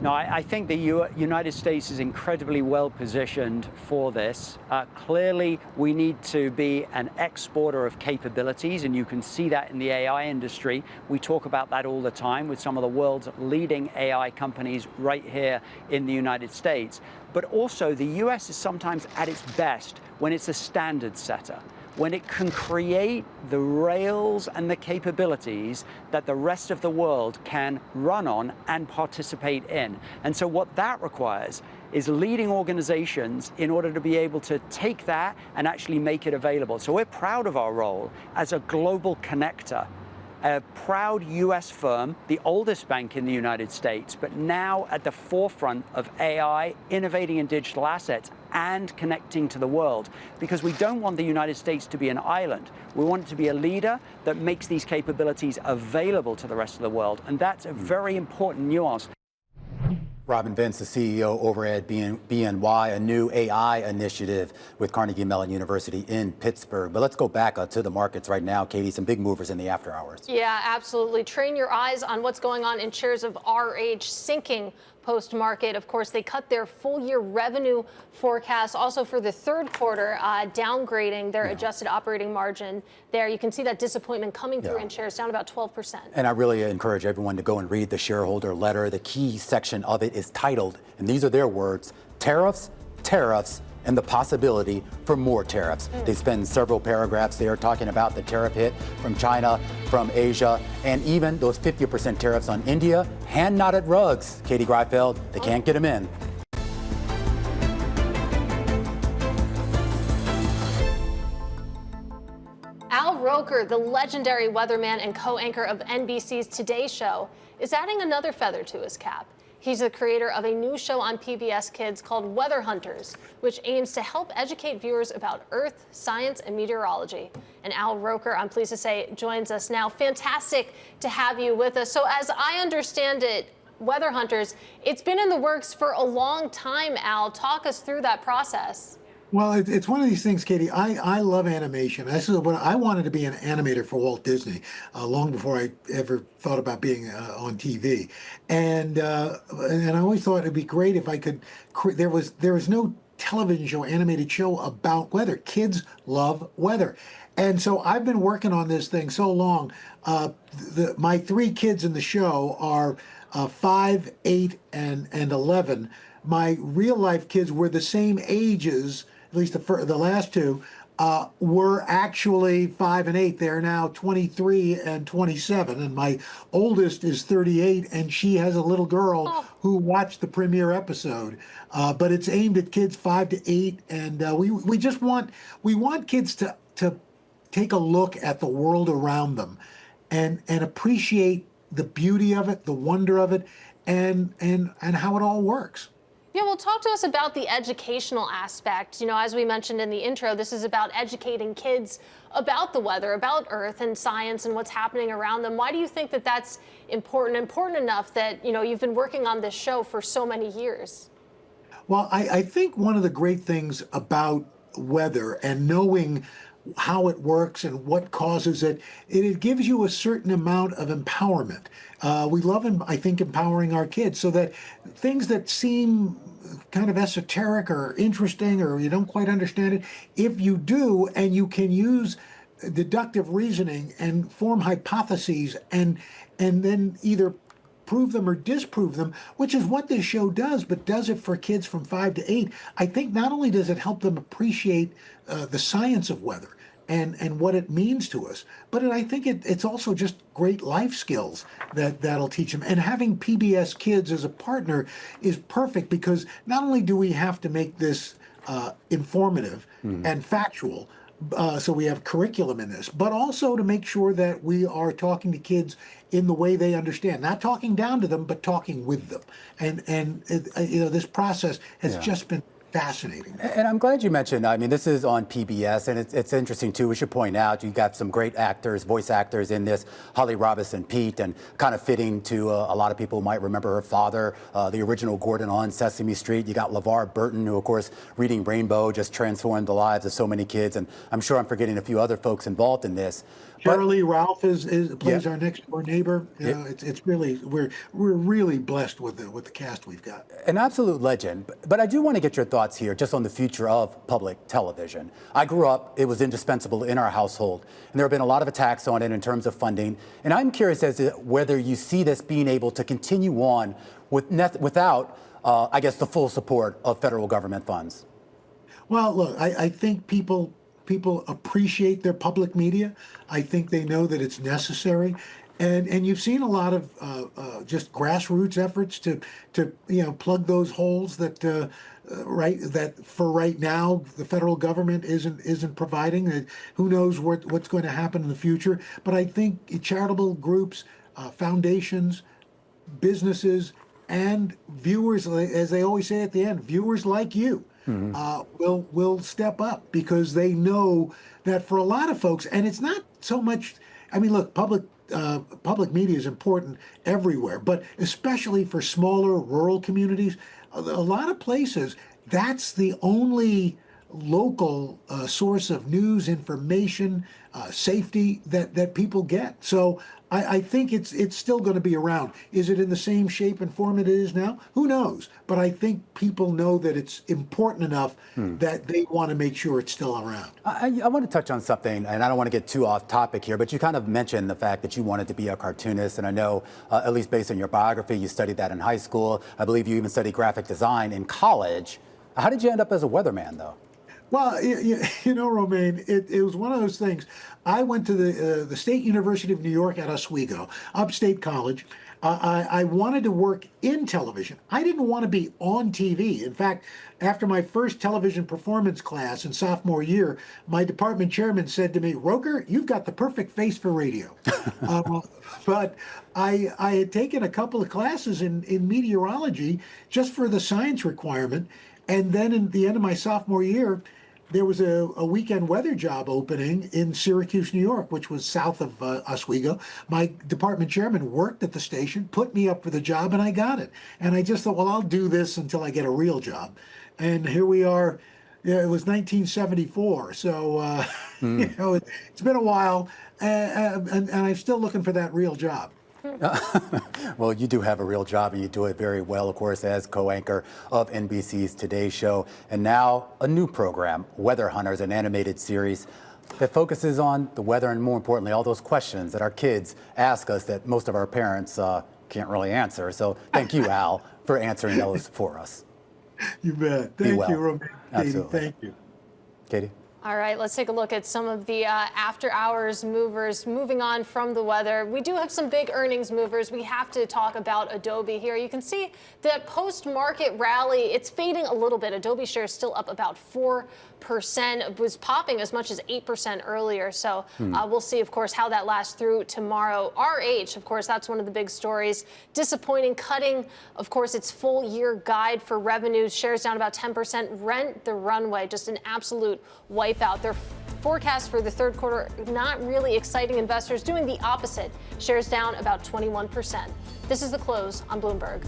S15: No, I think the United States is incredibly well positioned for this. Clearly, we need to be an exporter of capabilities, and you can see that in the AI industry. We talk about that all the time with some of the world's leading AI companies right here in the United States. But also, the US is sometimes at its best when it's a standard setter, when it can create the rails and the capabilities that the rest of the world can run on and participate in. And so what that requires is leading organizations in order to be able to take that and actually make it available. So we're proud of our role as a global connector, a proud US firm, the oldest bank in the United States, but now at the forefront of AI, innovating in digital assets, and connecting to the world, because we don't want the United States to be an island. We want it to be a leader that makes these capabilities available to the rest of the world, and that's a very important nuance.
S2: Robin Vince, the CEO over at BNY, a new AI initiative with Carnegie Mellon University in Pittsburgh. But let's go back to the markets right now, Katie. Some big movers in the after hours.
S3: Yeah, absolutely. Train your eyes on what's going on in shares of RH sinking post-market. Of course, they cut their full-year revenue forecast also for the third quarter, downgrading their adjusted operating margin there. You can see that disappointment coming through in shares, down about 12%.
S2: And I really encourage everyone to go and read the shareholder letter. The key section of it is titled, and these are their words, Tariffs, Tariffs, and the possibility for more tariffs. They spend several paragraphs there talking about the tariff hit from China, from Asia, and even those 50% tariffs on India. Hand-knotted rugs, Katie Greifeld, they can't get them in.
S3: Al Roker, the legendary weatherman and co-anchor of NBC's Today Show, is adding another feather to his cap. He's the creator of a new show on PBS Kids called Weather Hunters, which aims to help educate viewers about Earth, science, and meteorology. And Al Roker, I'm pleased to say, joins us now. Fantastic to have you with us. So as I understand it, Weather Hunters, it's been in the works for a long time, Al. Talk us through that process.
S16: Well, it's one of these things, Katie. I love animation. This is what I wanted to be an animator for Walt Disney long before I ever thought about being on TV. And I always thought it'd be great if I could. There was no television show, animated show about weather. Kids love weather. And so I've been working on this thing so long. My 3 kids in the show are 5, 8, and 11. My real life kids were the same ages, at least the last 2, were actually 5 and 8. They're now 23 and 27. And my oldest is 38, and she has a little girl who watched the premiere episode. But it's aimed at kids 5 to 8, and we just want kids to take a look at the world around them, and appreciate the beauty of it, the wonder of it, and how it all works.
S3: Yeah, well, talk to us about the educational aspect. You know, as we mentioned in the intro, this is about educating kids about the weather, about Earth and science and what's happening around them. Why do you think that that's important enough that, you know, you've been working on this show for so many years?
S16: Well, I think one of the great things about weather and knowing how it works and what causes it, it gives you a certain amount of empowerment. We love, I think, empowering our kids so that things that seem kind of esoteric or interesting or you don't quite understand it, if you do and you can use deductive reasoning and form hypotheses and then either prove them or disprove them, which is what this show does, but does it for kids from 5 to 8. I think not only does it help them appreciate the science of weather and what it means to us, but I think it's also just great life skills that'll teach them. And having PBS Kids as a partner is perfect because not only do we have to make this informative and factual, so we have curriculum in this, but also to make sure that we are talking to kids in the way they understand, not talking down to them, but talking with them. And you know, this process has just been fascinating.
S2: And I'm glad you mentioned, I mean, this is on PBS, and it's interesting, too. We should point out, you've got some great actors, voice actors in this, Holly Robinson Peete, and kind of fitting to a lot of people who might remember her father, the original Gordon on Sesame Street. You got LeVar Burton, who, of course, Reading Rainbow just transformed the lives of so many kids, and I'm sure I'm forgetting a few other folks involved in this.
S16: Shirley Ralph plays our next door neighbor. You know, it's really we're really blessed with the cast we've got.
S2: An absolute legend. But I do want to get your thoughts here just on the future of public television. I grew up; it was indispensable in our household, and there have been a lot of attacks on it in terms of funding. And I'm curious as to whether you see this being able to continue on without, I guess, the full support of federal government funds.
S16: Well, look, I think people appreciate their public media. I think they know that it's necessary. And you've seen a lot of just grassroots efforts to you know, plug those holes that that for right now the federal government isn't providing. Who knows what's going to happen in the future? But I think charitable groups, foundations, businesses, and viewers, as they always say at the end, viewers like you. Will step up because they know that for a lot of folks, and it's not so much. I mean, look, public media is important everywhere, but especially for smaller rural communities, a lot of places that's the only local source of news, information, safety that people get. So I think it's still going to be around. Is it in the same shape and form it is now? Who knows? But I think people know that it's important enough that they want to make sure it's still around.
S2: I want to touch on something, and I don't want to get too off topic here, but you kind of mentioned the fact that you wanted to be a cartoonist, and I know, at least based on your biography, you studied that in high school. I believe you even studied graphic design in college. How did you end up as a weatherman, though?
S16: Well, you know, Romaine, it was one of those things. I went to the State University of New York at Oswego, upstate college. I wanted to work in television. I didn't want to be on TV. In fact, after my first television performance class in sophomore year, my department chairman said to me, "Roker, you've got the perfect face for radio." But I had taken a couple of classes in meteorology just for the science requirement. And then at the end of my sophomore year, there was a weekend weather job opening in Syracuse, New York, which was south of Oswego. My department chairman worked at the station, put me up for the job, and I got it. And I just thought, well, I'll do this until I get a real job. And here we are. Yeah, it was 1974. So, you know, it's been a while, and I'm still looking for that real job.
S2: Well, you do have a real job, and you do it very well, of course, as co-anchor of NBC's Today Show. And now a new program, Weather Hunters, an animated series that focuses on the weather and, more importantly, all those questions that our kids ask us that most of our parents can't really answer. So thank you, Al, for answering those for us.
S16: You bet. Thank you, Roman.
S2: Absolutely.
S16: Thank you.
S2: Katie?
S3: All right, let's take a look at some of the after-hours movers. Moving on from the weather, we do have some big earnings movers. We have to talk about Adobe here. You can see that post-market rally, it's fading a little bit. Adobe shares still up about 4%. It was popping as much as 8% earlier. So we'll see, of course, how that lasts through tomorrow. RH, of course, that's one of the big stories. Disappointing, cutting, of course, its full-year guide for revenues. Shares down about 10%. Rent the Runway, just an absolute wipeout. Their forecast for the third quarter, not really exciting investors, doing the opposite. Shares down about 21%. This is the close on Bloomberg.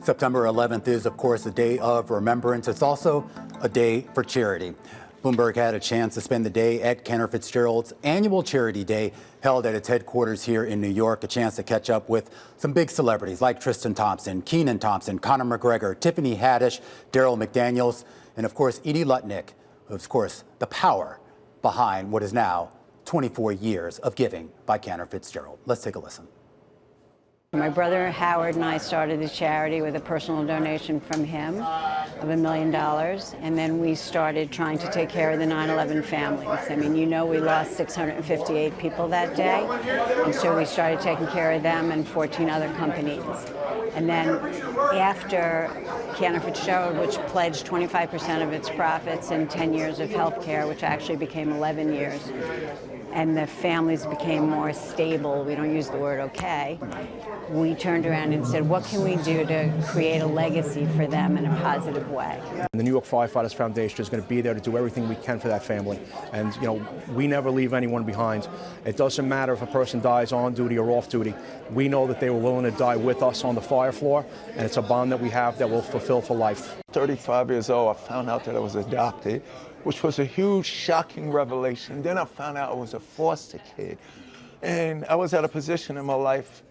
S2: September 11th is, of course, a day of remembrance. It's also a day for charity. Bloomberg had a chance to spend the day at Cantor Fitzgerald's annual Charity Day held at its headquarters here in New York, a chance to catch up with some big celebrities like Tristan Thompson, Kenan Thompson, Conor McGregor, Tiffany Haddish, Daryl McDaniels, and, of course, Edie Lutnick, who is, of course, the power behind what is now 24 years of giving by Cantor Fitzgerald. Let's take a listen.
S17: My brother Howard and I started the charity with a personal donation from him of $1 million, and then we started trying to take care of the 9/11 families. I mean, you know, we lost 658 people that day, and so we started taking care of them and 14 other companies. And then after Cantor Fitzgerald, which pledged 25% of its profits in 10 years of health care, which actually became 11 years, and the families became more stable, we don't use the word okay, we turned around and said, what can we do to create a legacy for them in a positive way?
S18: And the New York Firefighters Foundation is going to be there to do everything we can for that family. And, you know, we never leave anyone behind. It doesn't matter if a person dies on duty or off duty. We know that they were willing to die with us on the fire floor, and it's a bond that we have that we'll fulfill for life.
S19: 35 years old, I found out that I was adopted, which was a huge, shocking revelation. Then I found out I was a foster kid. And I was at a position in my life,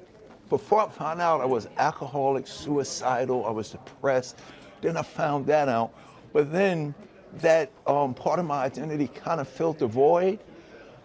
S19: before I found out I was alcoholic, suicidal, I was depressed. Then I found that out. But then that part of my identity kind of filled the void.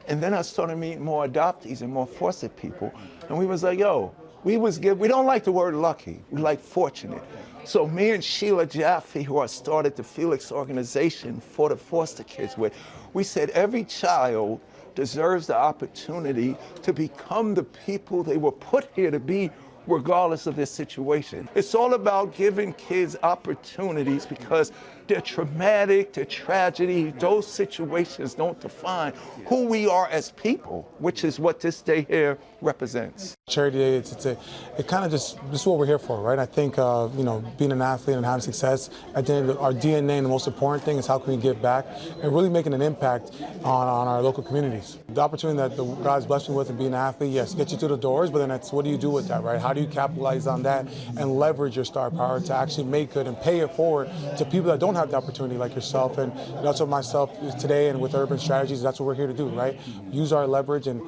S19: And then I started meeting more adoptees and more foster people. And we was like, yo, we don't like the word lucky, we like fortunate. So me and Sheila Jaffe, who I started the Felix organization for the foster kids with, we said every child deserves the opportunity to become the people they were put here to be, regardless of their situation. It's all about giving kids opportunities because they're traumatic, they're tragedy. Those situations don't define who we are as people, which is what this day here represents.
S20: Charity Day, it kind of this is what we're here for, right? I think, you know, being an athlete and having success, at the end of our DNA, the most important thing is how can we give back and really making an impact on our local communities. The opportunity that God's blessed me with and being an athlete, yes, get you through the doors, but then that's what do you do with that, right? How do you capitalize on that and leverage your star power to actually make good and pay it forward to people that don't have the opportunity like yourself? And that's what myself today and with Urban Strategies, that's what we're here to do, right? Use our leverage and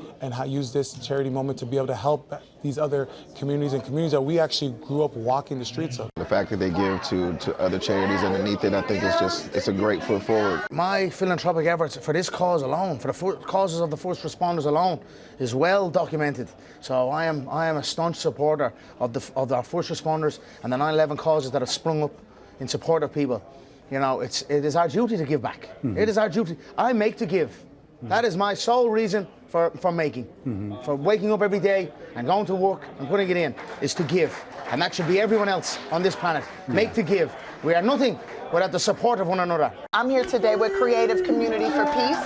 S20: use this charity moment to be able to help these other communities and communities that we actually grew up walking the streets of.
S21: The fact that they give to other charities underneath it, I think it's a great foot forward.
S22: My philanthropic efforts for this cause alone, for the causes of the first responders alone, is well documented. So I am a staunch supporter of our first responders and the 9/11 causes that have sprung up in support of people. You know, it is our duty to give back. Mm-hmm. It is our duty. I make to give. Mm-hmm. That is my sole reason for making, mm-hmm. for waking up every day and going to work and putting it in, is to give. And that should be everyone else on this planet. Yeah. Make to give. We are nothing without the support of one another.
S23: I'm here today with Creative Community for Peace,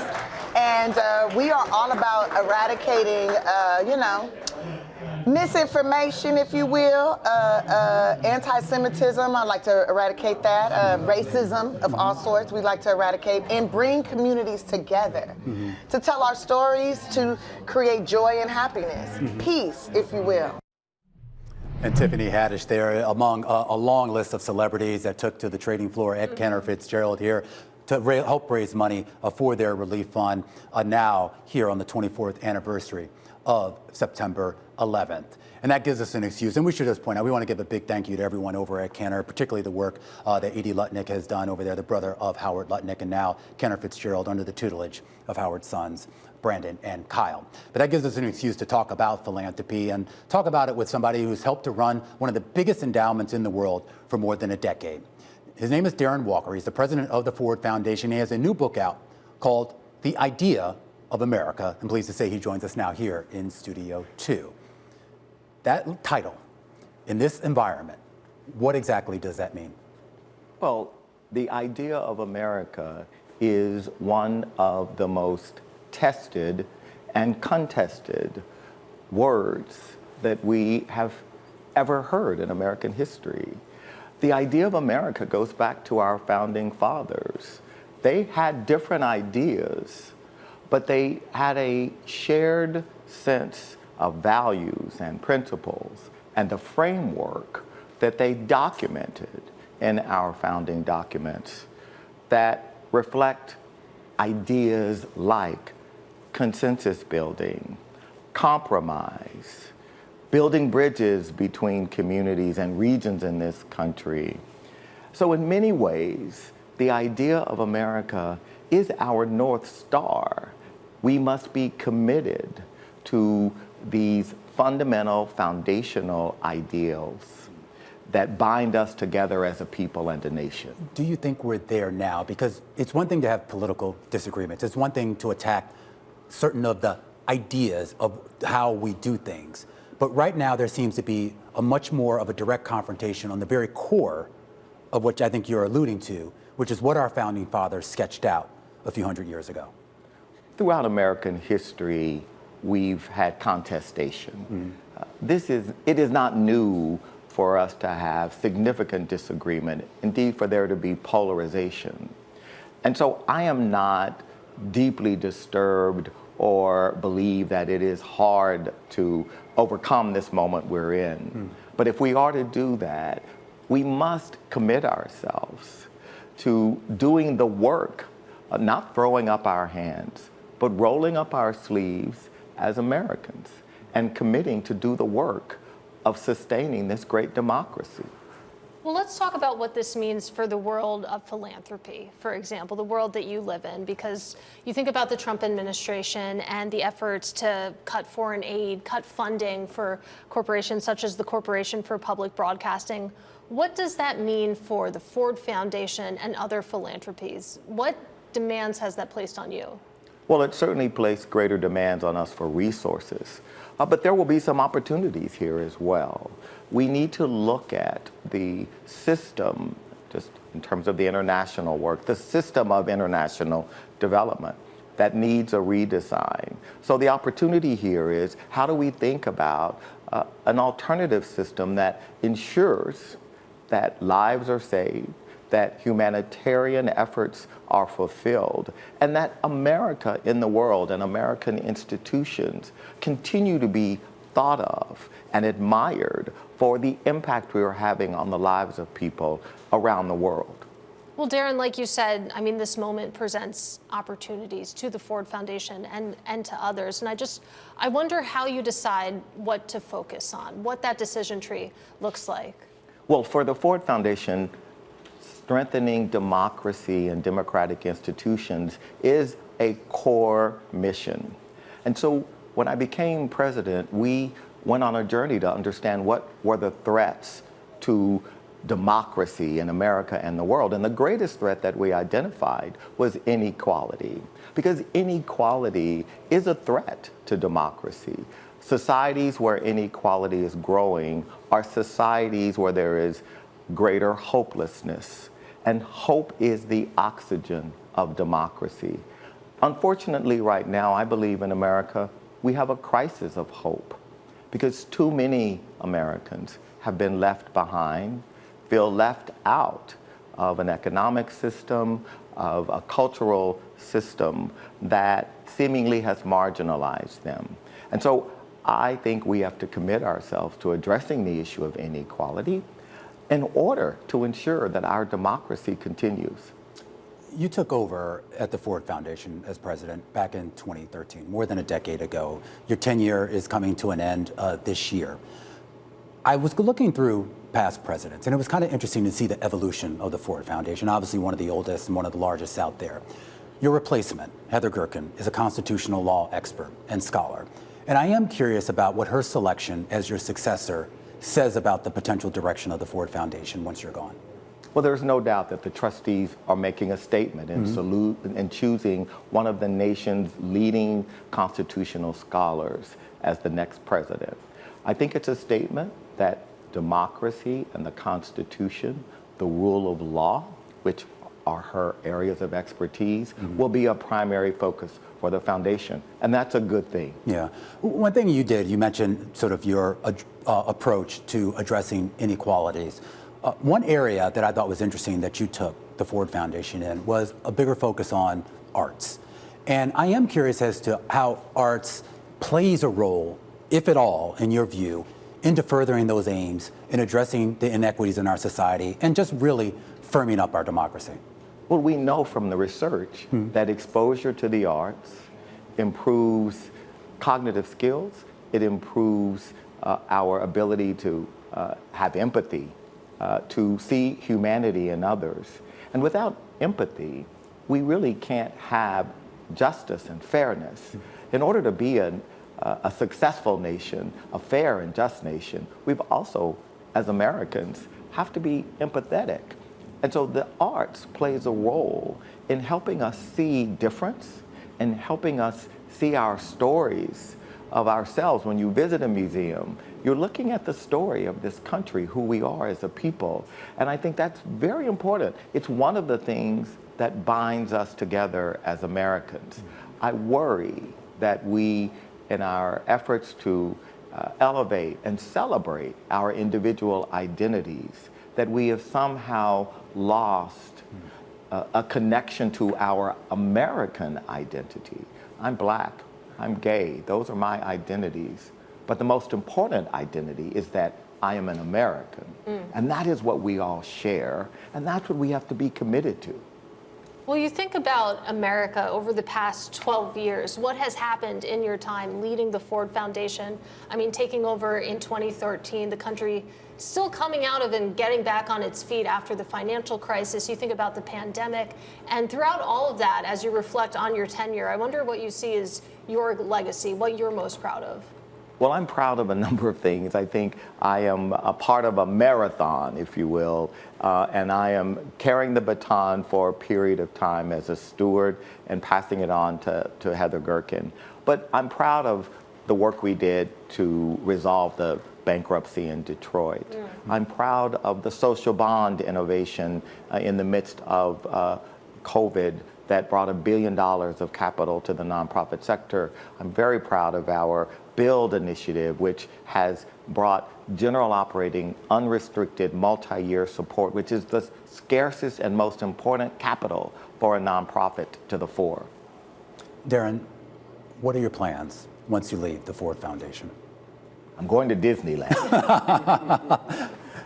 S23: and we are all about eradicating, misinformation, if you will, anti-Semitism. I'd like to eradicate that. Racism of all sorts, we'd like to eradicate and bring communities together to tell our stories, to create joy and happiness, peace, if you will.
S2: And Tiffany Haddish there among a long list of celebrities that took to the trading floor at Cantor Fitzgerald here. to help raise money for their relief fund now here on the 24th anniversary of September 11th. And that gives us an excuse. And we should just point out, we want to give a big thank you to everyone over at Cantor, particularly the work that Edie Lutnick has done over there, the brother of Howard Lutnick, and now Cantor Fitzgerald under the tutelage of Howard's sons, Brandon and Kyle. But that gives us an excuse to talk about philanthropy and talk about it with somebody who's helped to run one of the biggest endowments in the world for more than a decade. His name is Darren Walker. He's the president of the Ford Foundation. He has a new book out called The Idea of America. I'm pleased to say he joins us now here in Studio 2. That title, in this environment, what exactly does that mean?
S4: Well, the idea of America is one of the most tested and contested words that we have ever heard in American history. The idea of America goes back to our founding fathers. They had different ideas, but they had a shared sense of values and principles and the framework that they documented in our founding documents that reflect ideas like consensus building, compromise, building bridges between communities and regions in this country. So in many ways, the idea of America is our North Star. We must be committed to these fundamental, foundational ideals that bind us together as a people and a nation.
S2: Do you think we're there now? Because it's one thing to have political disagreements. It's one thing to attack certain of the ideas of how we do things. But right now, there seems to be a much more of a direct confrontation on the very core of what I think you're alluding to, which is what our founding fathers sketched out a few hundred years ago.
S4: Throughout American history, we've had contestation. It is not new for us to have significant disagreement, indeed for there to be polarization. And so I am not deeply disturbed or believe that it is hard to overcome this moment we're in. But if we are to do that, we must commit ourselves to doing the work, not throwing up our hands, but rolling up our sleeves as Americans and committing to do the work of sustaining this great democracy.
S3: Well, let's talk about what this means for the world of philanthropy, for example, the world that you live in, because you think about the Trump administration and the efforts to cut foreign aid, cut funding for corporations such as the Corporation for Public Broadcasting. What does that mean for the Ford Foundation and other philanthropies? What demands has that placed on you?
S4: Well, it certainly placed greater demands on us for resources, but there will be some opportunities here as well. We need to look at the system, just in terms of the international work, the system of international development that needs a redesign. So the opportunity here is, how do we think about an alternative system that ensures that lives are saved, that humanitarian efforts are fulfilled, and that America in the world and American institutions continue to be thought of and admired for the impact we are having on the lives of people around the world.
S3: Well, Darren, like you said, I mean, this moment presents opportunities to the Ford Foundation and to others. And I wonder how you decide what to focus on, what that decision tree looks like.
S4: Well, for the Ford Foundation, strengthening democracy and democratic institutions is a core mission. And so when I became president, we went on a journey to understand what were the threats to democracy in America and the world. And the greatest threat that we identified was inequality, because inequality is a threat to democracy. Societies where inequality is growing are societies where there is greater hopelessness. And hope is the oxygen of democracy. Unfortunately, right now, I believe in America, we have a crisis of hope because too many Americans have been left behind, feel left out of an economic system, of a cultural system that seemingly has marginalized them. And so I think we have to commit ourselves to addressing the issue of inequality in order to ensure that our democracy continues.
S2: you took over at the Ford Foundation as president back in 2013, more than a decade ago. Your tenure is coming to an end this year. I was looking through past presidents, and it was kind of interesting to see the evolution of the Ford Foundation, obviously one of the oldest and one of the largest out there. Your replacement, Heather Gerken, is a constitutional law expert and scholar. And I am curious about what her selection as your successor says about the potential direction of the Ford Foundation once you're gone.
S4: Well, there's no doubt that the trustees are making a statement in choosing one of the nation's leading constitutional scholars as the next president. I think it's a statement that democracy and the Constitution, the rule of law, which are her areas of expertise, will be a primary focus for the foundation, and that's a good thing.
S2: Yeah. One thing you did, you mentioned sort of your approach to addressing inequalities. One area that I thought was interesting that you took the Ford Foundation in was a bigger focus on arts. And I am curious as to how arts plays a role, if at all, in your view, into furthering those aims in addressing the inequities in our society and just really firming up our democracy.
S4: Well, we know from the research that exposure to the arts improves cognitive skills, it improves our ability to have empathy, to see humanity in others. And without empathy, we really can't have justice and fairness. In order to be a successful nation, a fair and just nation, we've also, as Americans, have to be empathetic. And so the arts plays a role in helping us see difference and helping us see our stories of ourselves. When you visit a museum, you're looking at the story of this country, who we are as a people. And I think that's very important. It's one of the things that binds us together as Americans. I worry that we, in our efforts to elevate and celebrate our individual identities, that we have somehow lost a connection to our American identity. I'm Black, I'm gay, those are my identities. But the most important identity is that I am an American. And that is what we all share, and that's what we have to be committed to.
S3: Well, you think about America over the past 12 years. What has happened in your time leading the Ford Foundation? I mean, taking over in 2013, the country still coming out of and getting back on its feet after the financial crisis. You think about the pandemic. And throughout all of that, as you reflect on your tenure, I wonder what you see as your legacy, what you're most proud of.
S4: Well, I'm proud of a number of things. I think I am a part of a marathon, if you will, and I am carrying the baton for a period of time as a steward and passing it on to Heather Gerken. But I'm proud of the work we did to resolve the bankruptcy in Detroit. I'm proud of the social bond innovation in the midst of COVID that brought $1 billion of capital to the nonprofit sector. I'm very proud of our Build initiative, which has brought general operating, unrestricted, multi-year support, which is the scarcest and most important capital for a nonprofit, to the fore.
S2: Darren, what are your plans once you leave the Ford Foundation?
S4: I'm going to Disneyland.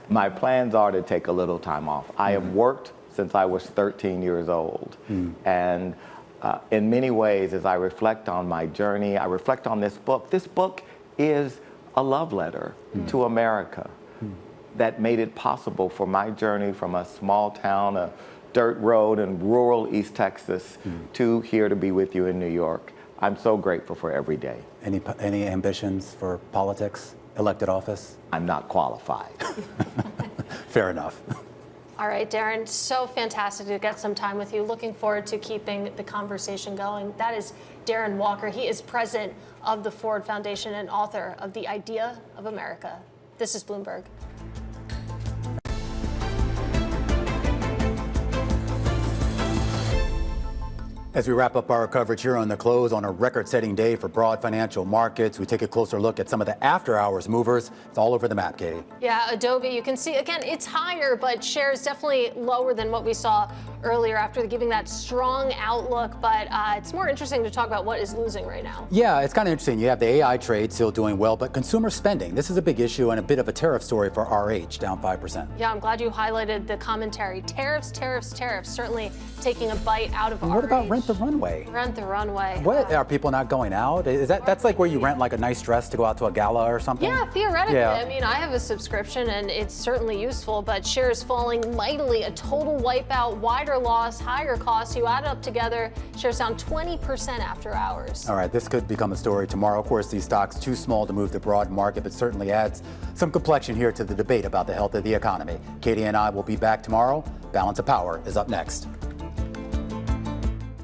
S4: My plans are to take a little time off. I have worked since I was 13 years old. And in many ways, as I reflect on my journey, I reflect on this book. This book is a love letter to America that made it possible for my journey from a small town, a dirt road in rural East Texas, to here to be with you in New York. I'm so grateful for every day.
S2: Any ambitions for politics, elected office?
S4: I'm not qualified.
S2: Fair enough.
S3: All right, Darren, so fantastic to get some time with you. Looking forward to keeping the conversation going. That is Darren Walker. He is president of the Ford Foundation and author of The Idea of America. This is Bloomberg.
S2: As we wrap up our coverage here on The Close on a record-setting day for broad financial markets, we take a closer look at some of the after-hours movers. It's all over the map, Katie.
S3: Yeah, Adobe, you can see, again, it's higher, but shares definitely lower than what we saw earlier after giving that strong outlook. But it's more interesting to talk about what is losing right now.
S2: Yeah, it's kind of interesting. You have the AI trade still doing well, but consumer spending, this is a big issue and a bit of a tariff story for RH, down 5%.
S3: Yeah, I'm glad you highlighted the commentary. Tariffs, tariffs, tariffs, certainly taking a bite out of RH.
S2: What about Rent the Runway?
S3: Rent the Runway.
S2: What, are people not going out? Is that's like where you rent like a nice dress to go out to a gala or something?
S3: Yeah, theoretically.
S2: Yeah.
S3: I mean, I have a subscription and it's certainly useful, but shares falling mightily, a total wipeout, wider loss, higher costs. You add it up together, shares down 20% after hours.
S2: All right, this could become a story tomorrow. Of course, these stocks too small to move the broad market, but certainly adds some complexion here to the debate about the health of the economy. Katie and I will be back tomorrow. Balance of Power is up next.